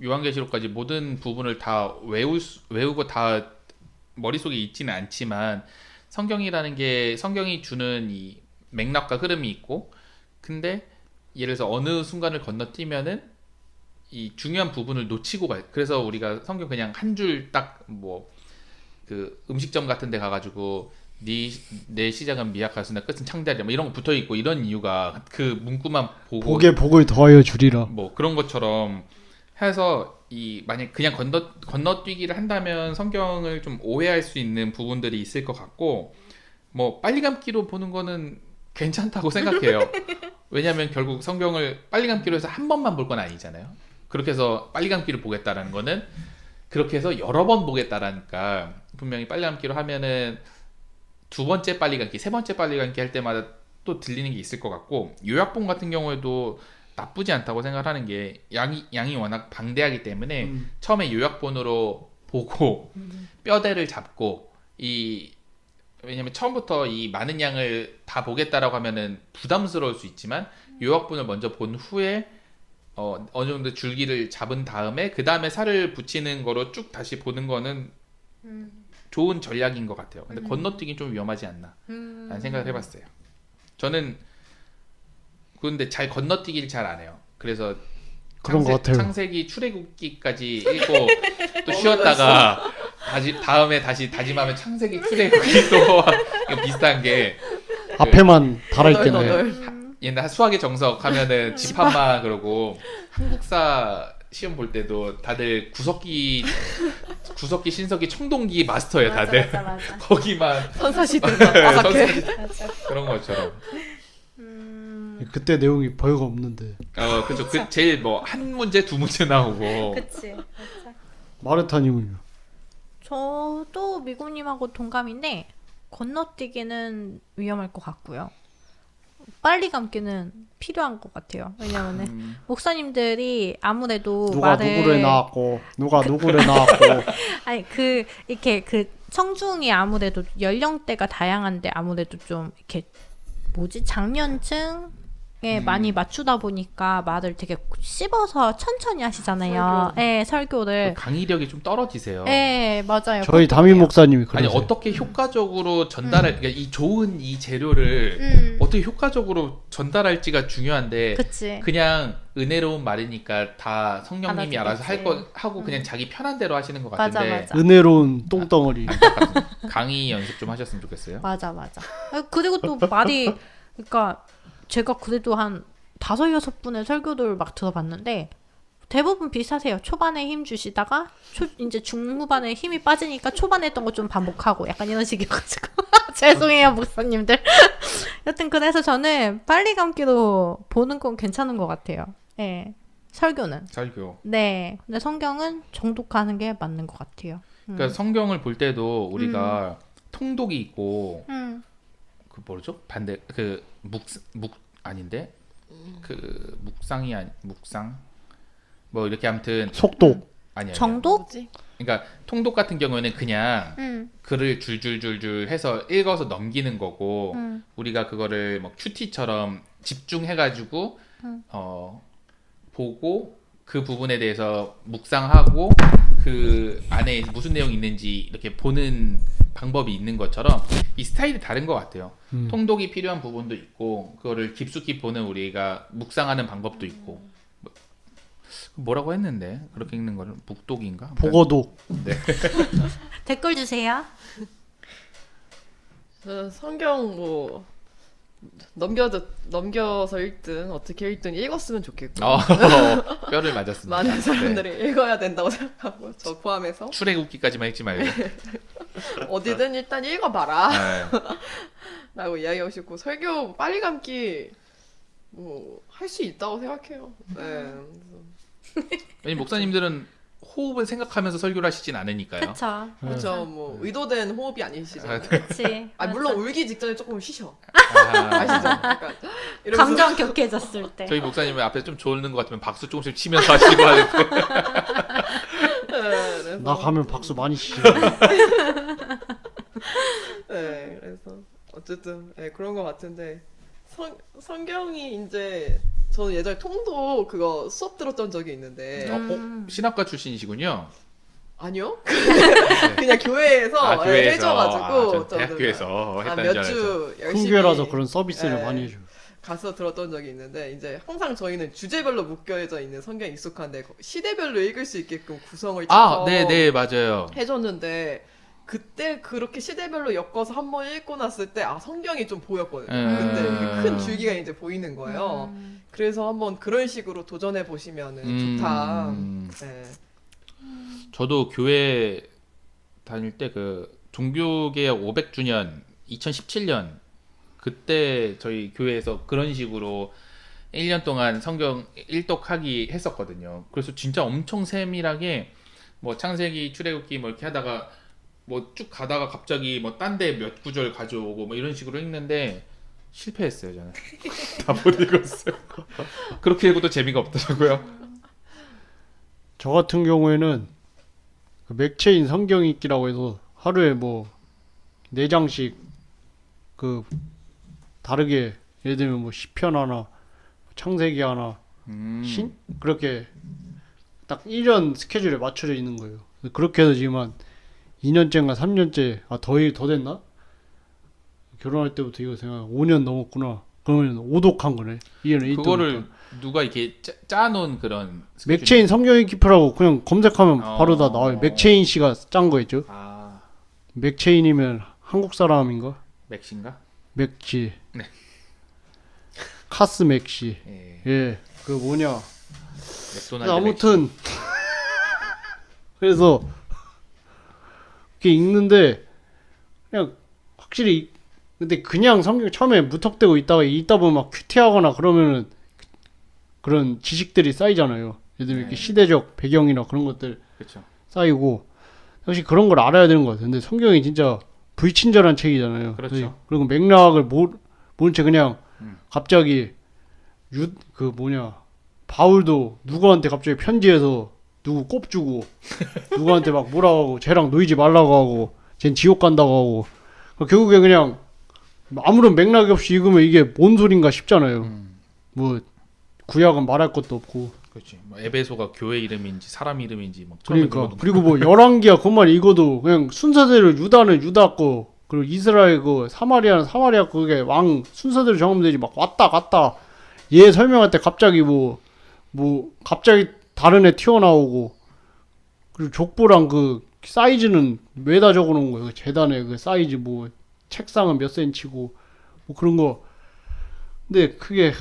요한계시록까지 모든 부분을 다 외우고 다 머릿속에 있지는 않지만 성경이라는 게 성경이 주는 이 맥락과 흐름이 있고 근데 예를 들어서 어느 순간을 건너뛰면은 이 중요한 부분을 놓치고 가요. 그래서 우리가 성경 그냥 한 줄 딱 그 음식점 같은 데 가가지고 내 시작은 미약하으나 끝은 창대하리라 뭐 이런 거 붙어 있고 이런 이유가 그 문구만 보고 복에 복을 더하여 주리라. 뭐 그런 것처럼 해서 만약 그냥 건너뛰기를 한다면 성경을 좀 오해할 수 있는 부분들이 있을 것 같고 뭐 빨리 감기로 보는 거는 괜찮다고 생각해요. 왜냐하면 결국 성경을 빨리 감기로 해서 한 번만 볼 건 아니잖아요. 그렇게 해서 빨리 감기를 보겠다라는 거는 그렇게 해서 여러 번 보겠다라니까 분명히 빨리 감기로 하면은 두 번째 빨리 감기, 세 번째 빨리 감기 할 때마다 또 들리는 게 있을 것 같고 요약본 같은 경우에도 나쁘지 않다고 생각하는 게 양이 워낙 방대하기 때문에 처음에 요약본으로 보고 뼈대를 잡고 왜냐면 처음부터 이 많은 양을 다 보겠다라고 하면은 부담스러울 수 있지만 요약본을 먼저 본 후에 어느 정도 줄기를 잡은 다음에 그 다음에 살을 붙이는 거로 쭉 다시 보는 거는 좋은 전략인 것 같아요. 근데 건너뛰기 좀 위험하지 않나 라는 생각을 해봤어요. 저는 그런데 잘 건너뛰기를 잘 안 해요. 그래서 그런 것 같아요. 창세기 출애굽기까지 읽고 또 쉬었다가 다음에 다시 다짐하면 창세기 출애굽기 또 이거 비슷한 게 앞에만 달아있겠네. 옛날 수학의 정석 하면은 집합만 그러고 한국사 시험 볼 때도 다들 구석기 신석기 청동기 마스터예요 다들. 맞아. 거기만 선사시대가 빠삭해. 그런 것처럼. 그때 내용이 별거 없는데. 그죠. 제일 한 문제 두 문제 나오고. 그치. 마르타님은요? 저도 미고님하고 동감인데 건너뛰기는 위험할 것 같고요. 빨리 감기는 필요한 것 같아요. 왜냐면은 목사님들이 아무래도 누가 누구를 낳았고 누가 누구를 낳았고 아니 이렇게 청중이 아무래도 연령대가 다양한데 아무래도 좀 이렇게 장년층 많이 맞추다 보니까 말을 되게 씹어서 천천히 하시잖아요. 예, 설교를. 강의력이 좀 떨어지세요. 예, 맞아요. 저희 그것도 담임 그래요. 목사님이 아니 그러세요. 어떻게 효과적으로 전달할 그러니까 이 좋은 이 재료를 어떻게 효과적으로 전달할지가 중요한데 그치. 그냥 은혜로운 말이니까 다 성령님이 알아서 알아듣겠지. 할 거 하고 그냥 자기 편한 대로 하시는 것 맞아, 같은데 맞아. 은혜로운 똥덩어리. 강의 연습 좀 하셨으면 좋겠어요. 맞아. 그리고 또 말이, 그러니까 제가 그래도 한 5-6분의 설교들 막 들어봤는데 대부분 비슷하세요. 초반에 힘 주시다가 이제 중후반에 힘이 빠지니까 초반에 했던 거 좀 반복하고 약간 이런 식이어가지고 죄송해요 목사님들. 여튼 그래서 저는 빨리 감기로 보는 건 괜찮은 것 같아요. 네, 설교는. 설교. 네, 근데 성경은 정독하는 게 맞는 것 같아요. 그러니까 성경을 볼 때도 우리가 통독이 있고 그 뭐죠? 반대 그 묵 아닌데 그 묵상이 아니 묵상 뭐 이렇게 아무튼 속독. 아니야. 정독? 뭐지? 그러니까 통독 같은 경우에는 그냥 글을 줄줄줄줄 해서 읽어서 넘기는 거고 우리가 그거를 뭐 큐티처럼 집중해가지고 보고 그 부분에 대해서 묵상하고 그 안에 무슨 내용이 있는지 이렇게 보는 방법이 있는 것처럼 이 스타일이 다른 것 같아요. 통독이 필요한 부분도 있고 그거를 깊숙이 보는 우리가 묵상하는 방법도 있고 뭐라고 했는데 그렇게 읽는 거는 묵독인가? 보거독. 네. 댓글 주세요. 성경 뭐 넘겨서 읽든 어떻게 읽든 읽었으면 좋겠고 뼈를 맞았습니다. 많은 사람들이 읽어야 된다고 생각하고 저 포함해서 출애굽기까지만 읽지 말고. 어디든 일단 읽어봐라 네. 라고 이야기하고 싶고 설교 빨리 감기 뭐 할 수 있다고 생각해요. 네. 왜냐면 목사님들은 호흡을 생각하면서 설교를 하시진 않으니까요. 그쵸. 그렇죠. 뭐 의도된 호흡이 아니시잖아요. 그치. 아 물론 울기 직전에 조금 쉬셔. 아, 아시죠? 약간 이러면서 감정 격해졌을 때. 저희 목사님은 앞에 좀 졸는 것 같으면 박수 조금씩 치면서 하시고 하고. 네, 그래서 나 가면 박수 많이 치죠. 네, 그래서 어쨌든 네, 그런 것 같은데 성경이 이제 저는 예전에 통도 그거 수업 들었던 적이 있는데 신학과 출신이시군요. 아니요 그냥 교회에서, 교회에서. 해줘가지고 전 대학교에서 했다는 줄 알았죠. 몇주 열심히 훈계라서 그런 서비스를 네. 많이 해줘. 가서 들었던 적이 있는데 이제 항상 저희는 주제별로 묶여져 있는 성경이 익숙한데 시대별로 읽을 수 있게끔 구성을 짜서 네, 맞아요. 해줬는데 그때 그렇게 시대별로 엮어서 한번 읽고 났을 때 성경이 좀 보였거든요. 그때 큰 줄기가 이제 보이는 거예요. 그래서 한번 그런 식으로 도전해 보시면은 좋다. 네. 저도 교회 다닐 때 그 종교개혁 500주년 2017년 그때 저희 교회에서 그런 식으로 1년 동안 성경 일독하기 했었거든요. 그래서 진짜 엄청 세밀하게 뭐 창세기, 출애굽기 뭐 이렇게 하다가 뭐 쭉 가다가 갑자기 뭐 딴 데 몇 구절 가져오고 뭐 이런 식으로 읽는데 실패했어요 저는. 다 못 읽었어요. 그렇게 읽어도 재미가 없더라고요. 저 같은 경우에는 그 맥체인 성경 읽기라고 해서 하루에 뭐 4장씩 그 다르게 예를 들면 뭐 시편 하나, 창세기 하나, 신 그렇게 딱 1년 스케줄에 맞춰져 있는 거예요. 그렇게 해서 지금 한 2년째인가 3년째 더 됐나? 결혼할 때부터 이거 생각 5년 넘었구나. 그러면 오독한 거네. 이해는 그거를 누가 이렇게 짜놓은 그런 스케줄이- 맥체인 성경 읽기표라고 그냥 검색하면 바로 다 어. 나와요. 맥체인 씨가 짠 거였죠. 아 맥체인이면 한국 사람인가? 맥신가? 맥지. 네. 카스 맥시. 예. 예. 그 뭐냐. 맥도날드 아무튼 그래서 이렇게 읽는데 그냥 확실히 근데 그냥 성경 처음에 무턱대고 있다가 읽다 보면 막 큐티하거나 그러면은 그런 지식들이 쌓이잖아요. 예를 들면 이렇게 네. 시대적 배경이나 그런 것들 그렇죠. 쌓이고 역시 그런 걸 알아야 되는 것 같아요. 근데 성경이 진짜 불친절한 책이잖아요. 그렇죠. 그리고 맥락을 모른 채 그냥 갑자기 바울도 누구한테 갑자기 편지해서 누구 꼽주고 누구한테 막 뭐라고 하고 쟤랑 놀지 말라고 하고 쟨 지옥 간다고 하고 결국에 그냥 아무런 맥락이 없이 읽으면 이게 뭔 소린가 싶잖아요. 뭐 구약은 말할 것도 없고. 그렇지. 뭐 에베소가 교회 이름인지 사람 이름인지 막 그러니까 그리고 뭐 열왕기야 그것만 읽어도 그냥 순서대로 유다는 유다 거 그리고 이스라엘 그 사마리아는 사마리아 그게 왕 순서대로 정하면 되지. 막 왔다 갔다 얘 설명할 때 갑자기 뭐 갑자기 다른 애 튀어나오고 그리고 족보랑 그 사이즈는 왜다 적어놓은 거예요. 그 재단에 그 사이즈 뭐 책상은 몇 센치고 뭐 그런 거. 근데 그게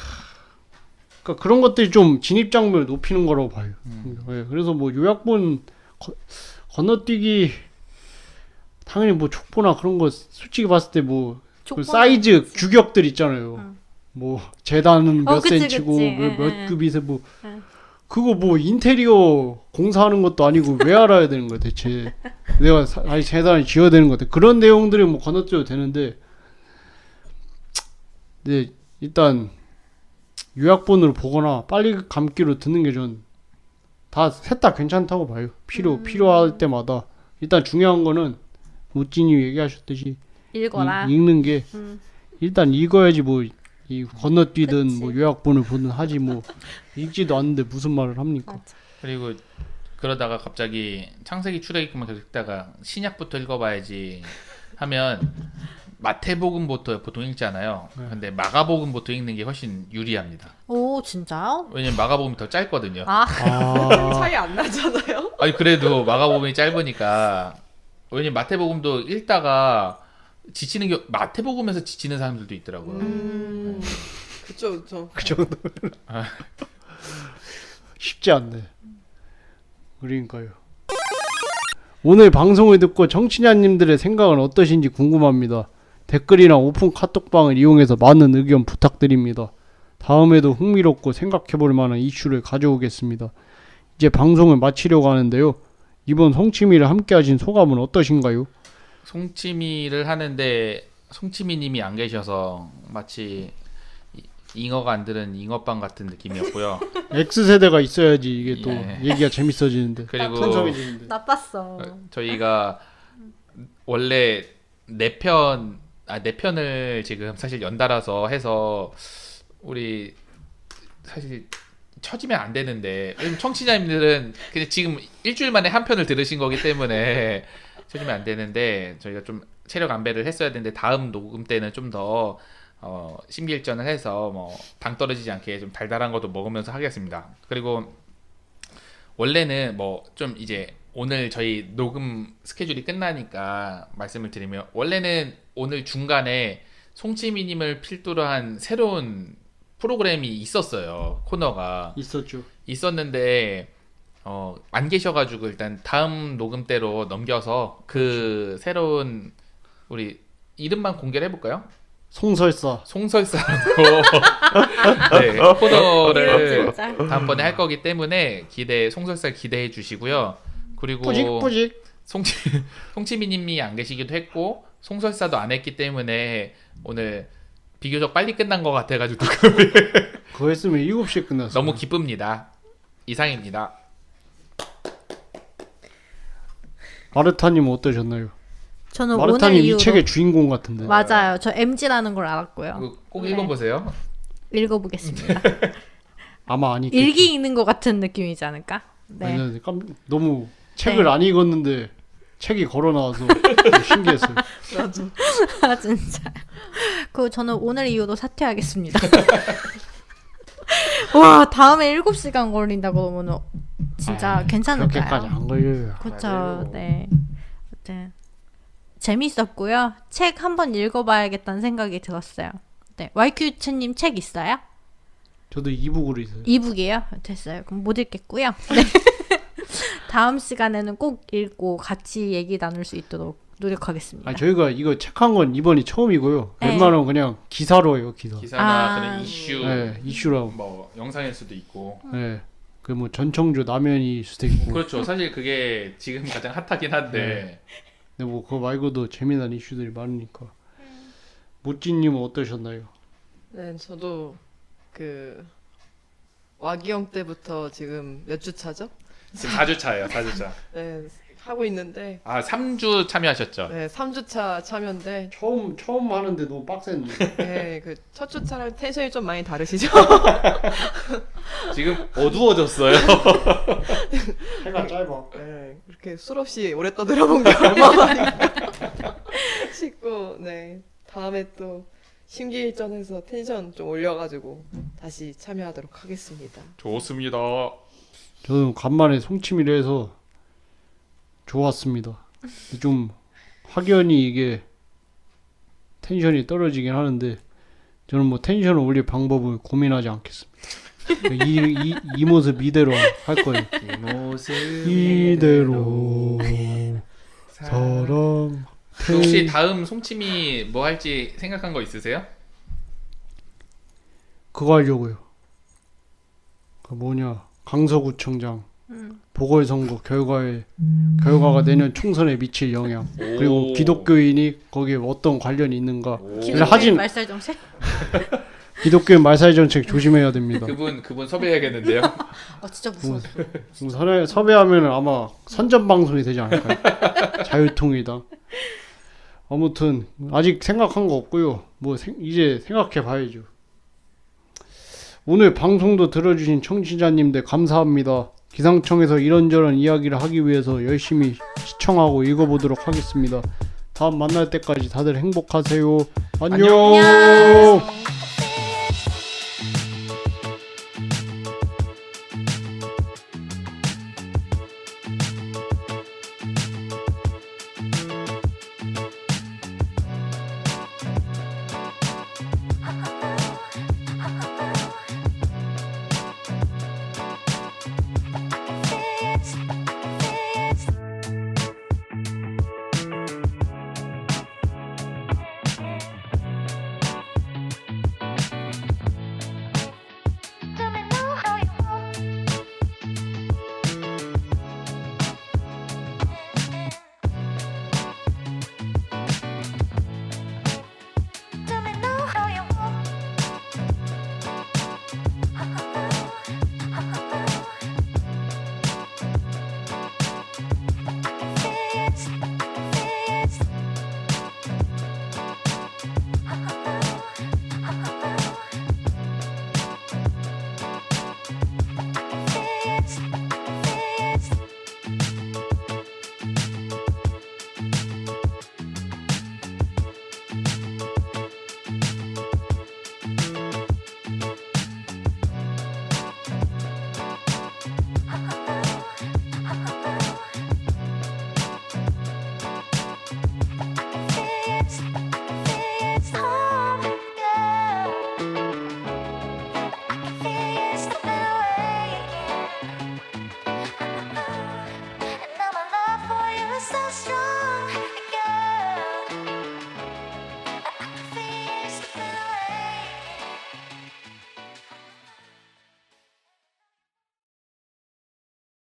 그러니까 그런 것들이 좀 진입 장벽을 높이는 거라고 봐요. 예, 그래서 뭐 요약본 건너뛰기 당연히 뭐 족보나 그런 거 솔직히 봤을 때 뭐 그 사이즈 규격들 있잖아요. 뭐 재단은 몇 그치, 센치고 그치. 몇 급이세 뭐 그거 뭐 인테리어 공사하는 것도 아니고 왜 알아야 되는 거야 대체. 내가 아니 재단을 지어야 되는 것 같아. 그런 내용들이 뭐 건너뛰어도 되는데 근데 일단 요약본으로 보거나 빨리 감기로 듣는 게 전 다 셋 다 괜찮다고 봐요. 필요할 때마다 일단 중요한 거는 우찌님 얘기하셨듯이 읽어라. 읽는 게 일단 읽어야지 뭐 이 건너뛰든 그치. 뭐 요약본을 보든 하지 뭐 읽지도 않는데 무슨 말을 합니까? 맞아. 그리고 그러다가 갑자기 창세기 출애굽기만 계속 읽다가 신약부터 읽어봐야지 하면 마태복음부터 보통 읽잖아요. 근데 마가복음부터 읽는 게 훨씬 유리합니다. 오 진짜요? 왜냐면 마가복음이 더 짧거든요. 아 차이 안 나잖아요. 아니 그래도 마가복음이 짧으니까 왜냐면 마태복음도 읽다가 지치는 게 마태복음에서 지치는 사람들도 있더라고요. 그쵸 그쵸. 그 정도 쉽지 않네. 그러니까요. 오늘 방송을 듣고 청취자님들의 생각은 어떠신지 궁금합니다. 댓글이나 오픈 카톡방을 이용해서 많은 의견 부탁드립니다. 다음에도 흥미롭고 생각해볼 만한 이슈를 가져오겠습니다. 이제 방송을 마치려고 하는데요. 이번 송치미를 함께 하신 소감은 어떠신가요? 송치미를 하는데 송치미님이 안 계셔서 마치 잉어가 안 들은 잉어빵 같은 느낌이었고요. X세대가 있어야지 이게 또 예. 얘기가 재밌어지는데. 그리고 풍성해지는데. 나빴어. 저희가 원래 네 편을 지금 사실 연달아서 해서 우리 사실 쳐지면 안 되는데 왜냐면 청취자님들은 그냥 지금 일주일 만에 한 편을 들으신 거기 때문에 쳐지면 안 되는데 저희가 좀 체력 안배를 했어야 되는데 다음 녹음 때는 좀 더 심기일전을 해서 뭐 당 떨어지지 않게 좀 달달한 것도 먹으면서 하겠습니다. 그리고 원래는 뭐 좀 이제 오늘 저희 녹음 스케줄이 끝나니까 말씀을 드리면 원래는 오늘 중간에 송치미님을 필두로 한 새로운 프로그램이 있었어요. 코너가 있었죠. 있었는데 안 계셔가지고 일단 다음 녹음 때로 넘겨서 그 새로운 우리 이름만 공개를 해볼까요? 송설사. 송설사라고 네, 코너를 진짜. 다음번에 할 거기 때문에 송설사 기대해 주시고요. 그리고 뿌직뿌직. 송치미님이 안 계시기도 했고 송설사도 안 했기 때문에 오늘 비교적 빨리 끝난 것 같아가지고 그거 했으면 7시에 끝났어. 너무 기쁩니다. 이상입니다. 마르타님 어떠셨나요? 저는 오늘 마르타님 이 이후로 책의 주인공 같은데. 맞아요. 저 MG라는 걸 알았고요. 이거 꼭 네. 읽어보세요. 읽어보겠습니다. 아마 안 읽겠죠. 일기 읽는 것 같은 느낌이지 않을까? 네. 아니, 너무 책을 네. 안 읽었는데 책이 걸어 나와서 신기했어요. 나도. 아 진짜. 그 저는 오늘 이후로 사퇴하겠습니다. 와 다음에 7시간 걸린다고 그러면 진짜 괜찮을까요? 그렇게까지 안 걸려요. 그렇죠. 네. 아무튼 재밌었고요. 책 한번 읽어봐야겠다는 생각이 들었어요. 네. YQ츠님 책 있어요? 저도 이북으로 있어요. 이북이에요? 됐어요. 그럼 못 읽겠고요. 네. 다음 시간에는 꼭 읽고 같이 얘기 나눌 수 있도록 노력하겠습니다. 아니, 저희가 이거 책한 건 이번이 처음이고요. 네. 웬만하면 그냥 기사로 해요, 기사. 기사나 아. 그런 이슈 네, 이슈라고. 뭐 영상일 수도 있고 네. 그 뭐 전청조 남현이 수도 있고. 그렇죠. 사실 그게 지금 가장 핫하긴 한데 근데 뭐 그거 말고도 재미난 이슈들이 많으니까. 모찌님은 어떠셨나요? 네, 저도 그 와기영 때부터 지금 몇 주 차죠? 지금 4주 차예요. 4주 차. 네, 하고 있는데 3주 참여하셨죠? 네, 3주차 참여인데 처음 하는데 너무 빡셌는데. 네, 그 첫 주차랑 텐션이 좀 많이 다르시죠? 지금 어두워졌어요. 해가 짧아. 네, 그렇게 술 없이 오래 떠들어본 게 얼마만인가 싶고 네, 다음에 또 심기일전해서 텐션 좀 올려가지고 다시 참여하도록 하겠습니다. 좋습니다. 저는 간만에 송치미를 해서 좋았습니다. 근데 좀 확연히 이게 텐션이 떨어지긴 하는데 저는 뭐 텐션을 올릴 방법을 고민하지 않겠습니다. 이 모습 이대로 할 거예요. 이 모습 이대로 사랑. 혹시 다음 송치미 뭐 할지 생각한 거 있으세요? 그거 하려고요. 그 뭐냐 강서구청장 보궐선거 결과가 내년 총선에 미칠 영향 그리고 오. 기독교인이 거기에 어떤 관련이 있는가. 오. 하진- 말살 정책? 기독교인 말살 정책 조심해야 됩니다. 그분 섭외해야겠는데요. 진짜 무서워. 섭외하면 아마 선전 방송이 되지 않을까요? 자유통일당. 아무튼 아직 생각한 거 없고요. 이제 생각해 봐야죠. 오늘 방송도 들어주신 청취자님들 감사합니다. 기상청에서 이런저런 이야기를 하기 위해서 열심히 시청하고 읽어보도록 하겠습니다. 다음 만날 때까지 다들 행복하세요. 안녕. 안녕.